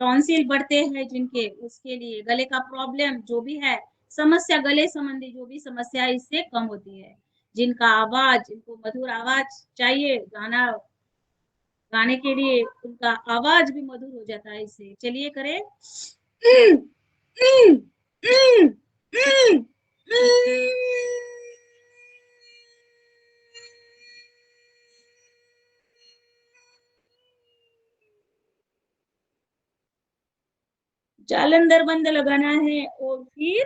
टॉन्सिल बढ़ते हैं जिनके, उसके लिए, गले का प्रॉब्लम जो भी है, समस्या गले संबंधी जो भी समस्या है इससे कम होती है। जिनका आवाज, जिनको मधुर आवाज चाहिए गाना गाने के लिए, उनका आवाज भी मधुर हो जाता है इससे। चलिए करें। जालंधर बंद लगाना है और फिर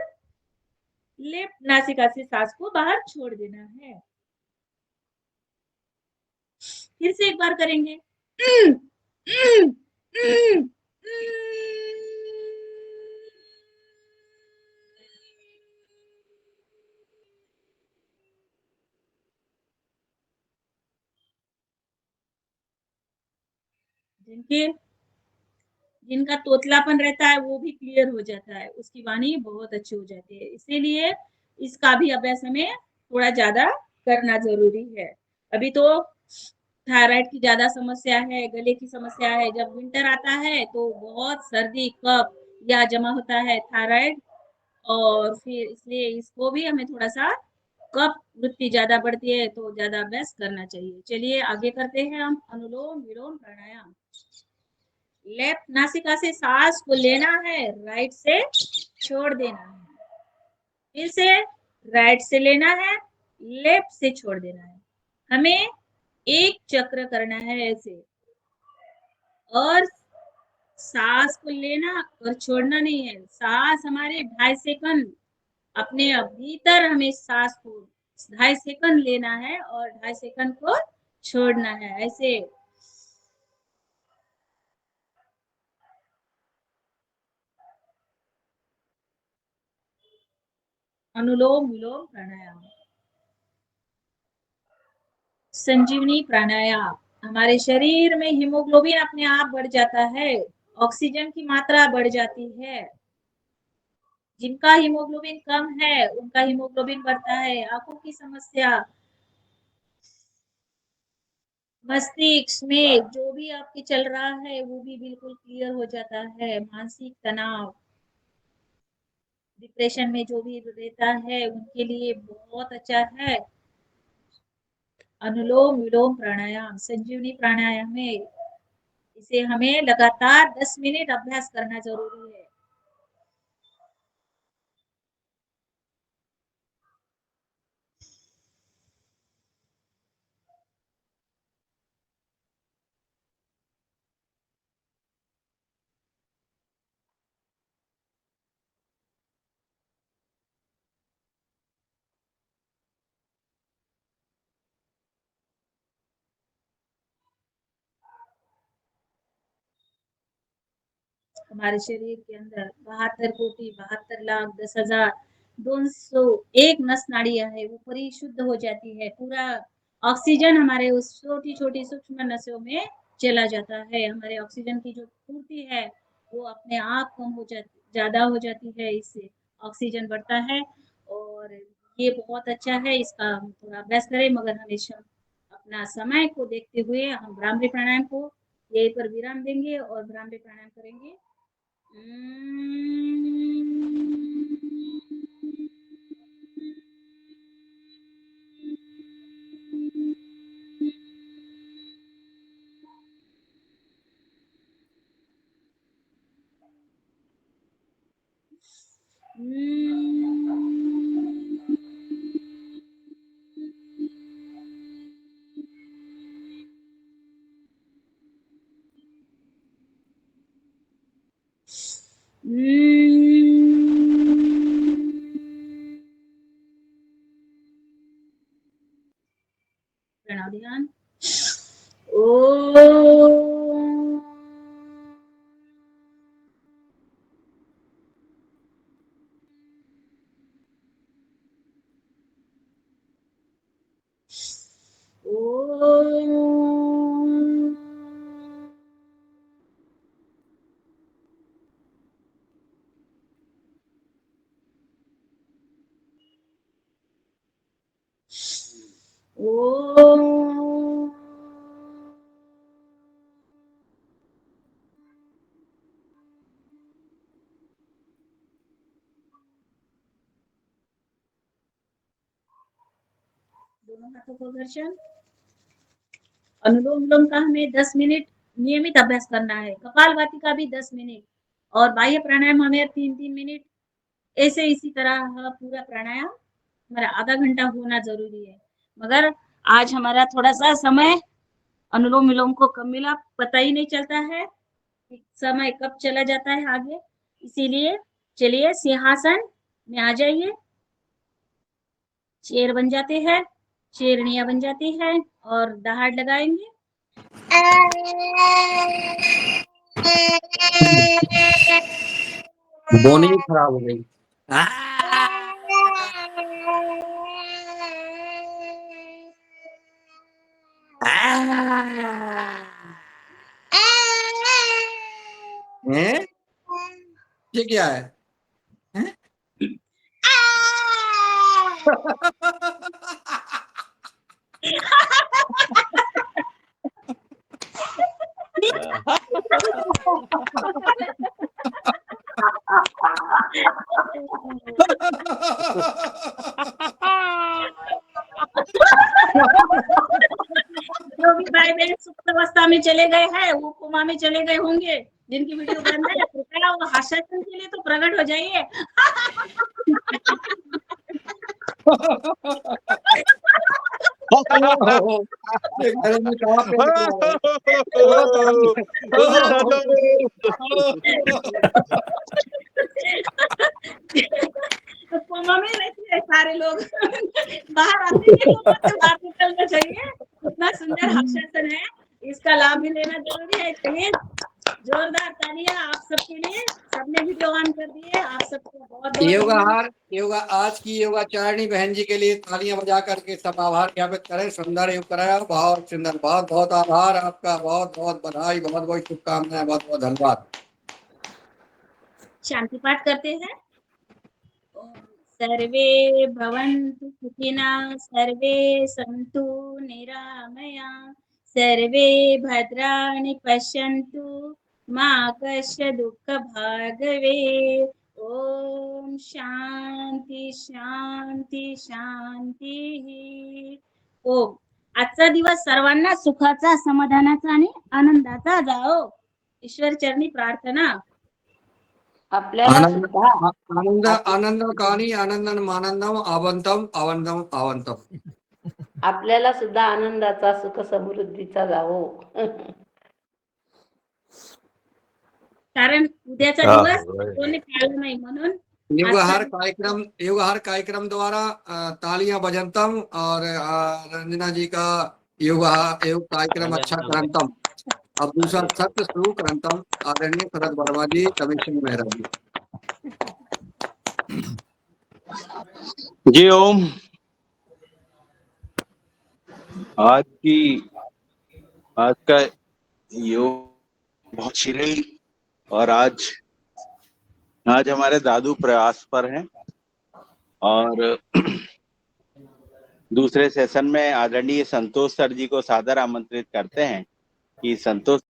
लेफ्ट नासिका से सांस को बाहर छोड़ देना है। फिर से एक बार करेंगे। जिनके जिनका तोतलापन रहता है वो भी क्लियर हो जाता है, उसकी वाणी बहुत अच्छी हो जाती है। इसीलिए इसका भी अभ्यास हमें थोड़ा ज्यादा करना जरूरी है। अभी तो थायराइड की ज्यादा समस्या है, गले की समस्या है। जब विंटर आता है तो बहुत सर्दी कफ या जमा होता है थायराइड, और फिर इसलिए इसको भी हमें थोड़ा सा, कफ वृत्ति ज्यादा बढ़ती है तो ज्यादा अभ्यास करना चाहिए। चलिए आगे करते हैं हम अनुलोम विलोम प्राणायाम। लेफ्ट नासिका से सांस को लेना है, राइट से छोड़ देना है। फिर से राइट से लेना है, लेफ्ट से छोड़ देना है। हमें एक चक्र करना है ऐसे, और सांस को लेना और छोड़ना नहीं है। सांस हमारे 2.5 सेकंड अपने भीतर, हमें सांस को 2.5 सेकंड लेना है और 2.5 सेकंड को छोड़ना है ऐसे। अनुलोम विलोम प्राणायाम। संजीवनी प्राणायाम, हमारे शरीर में हीमोग्लोबिन अपने आप बढ़ जाता है, ऑक्सीजन की मात्रा बढ़ जाती है। जिनका हीमोग्लोबिन कम है उनका हीमोग्लोबिन बढ़ता है। आंखों की समस्या, मस्तिष्क में जो भी आपके चल रहा है वो भी बिल्कुल क्लियर हो जाता है। मानसिक तनाव, डिप्रेशन में जो भी रहता है उनके लिए बहुत अच्छा है अनुलोम विलोम प्राणायाम, संजीवनी प्राणायाम है। इसे हमें लगातार 10 मिनट अभ्यास करना जरूरी है। हमारे शरीर के अंदर 72,72,10,201 नस नाड़ियां है, वो परिशुद्ध हो जाती है। पूरा ऑक्सीजन हमारे उस छोटी छोटी सूक्ष्म नसों में चला जाता है। हमारे ऑक्सीजन की जो पूर्ति है वो अपने आप कम हो जाती, ज्यादा हो जाती है। इससे ऑक्सीजन बढ़ता है और ये बहुत अच्छा है। इसका हम थोड़ा अभ्यास करें, मगर हमेशा अपना समय को देखते हुए हम भ्रामरी प्राणायाम को यहीं पर विराम देंगे और भ्रामरी प्राणायाम करेंगे। प्रणव ध्यान। ओम दोनों हाथों को घर्षण। अनुलोम विलोम का हमें 10 मिनट नियमित अभ्यास करना है। कपालभाति का भी 10 मिनट और बाह्य प्राणायाम हमें 3-3 मिनट। ऐसे इसी तरह पूरा प्राणायाम हमारा आधा घंटा होना जरूरी है। मगर आज हमारा थोड़ा सा समय अनुलोम विलोम को कम मिला, पता ही नहीं चलता है कि समय कब चला जाता है आगे। इसीलिए चलिए सिंहासन में आ जाइए, चेयर बन जाते हैं, शेरनियां बन जाती है और दहाड़ लगाएंगे। बोनी ही खराब हो गई। हैं? ये क्या है? हैं? जो भी भाई बहन सुप्त अवस्था में चले गए हैं वो कोमा में चले गए होंगे, जिनकी वीडियो बंद है कृपया वो हास्यास्पद के लिए तो प्रकट हो जाइए। ये घर में कहाँ पे निकला तो कोमा में रहते हैं सारे लोग। बाहर आते ही कोमा से बाहर निकलना चाहिए। इतना सुंदर हास्यास्पद है, इसका लाभ भी लेना जरूरी है। चलिए जोरदार तालियां आप सबके लिए। सबने वीडियो ऑन कर दिए, आप सबको बहुत बहुत योगा आज की योगाचारिणी बहन जी के लिए तालियां बजा करके सब आभार ज्ञापित करें। सुंदर योग कराया, बहुत सुंदर, बहुत बहुत आभार आपका, बहुत बहुत बधाई, बहुत बहुत शुभकामनाएं, बहुत बहुत धन्यवाद। शांति पाठ करते हैं। सर्वे भवन्तु सुखिनः, सर्वे सन्तु निरामया, सर्वे भद्राणि पश्यन्तु मा कश्चित् दुःखभाग् भवेत्। ओम शांती शांती शांती। ओम आजचा दिवस सर्वांना सुखाचा, समाधानाचा आणि आनंदाचा जाओ। ईश्वर चरणी प्रार्थना। आपल्याला आनंद सुद्धा आनंद आनंद कानी आनंदन मानंदम आवंतम आवंतम आवंतम। आपल्याला सुद्धा आनंदाचा, सुख समृद्धीचा जावो. कारण उद्याचा दिवस कोणी पाळला नाही म्हणून योगहार कार्यक्रम द्वारा तालियां बजंतम और रंजना जी का योग कार्यक्रम अच्छा करंतम। अब दूसरा सत्य शुरू करंतम आदरणीय शरद वर्मा जी, कमीशन मेहरा जी। जी ओम। आज का योग बहुत शील और आज हमारे दादू प्रयास पर हैं और दूसरे सेशन में आदरणीय संतोष सर जी को सादर आमंत्रित करते हैं कि संतोष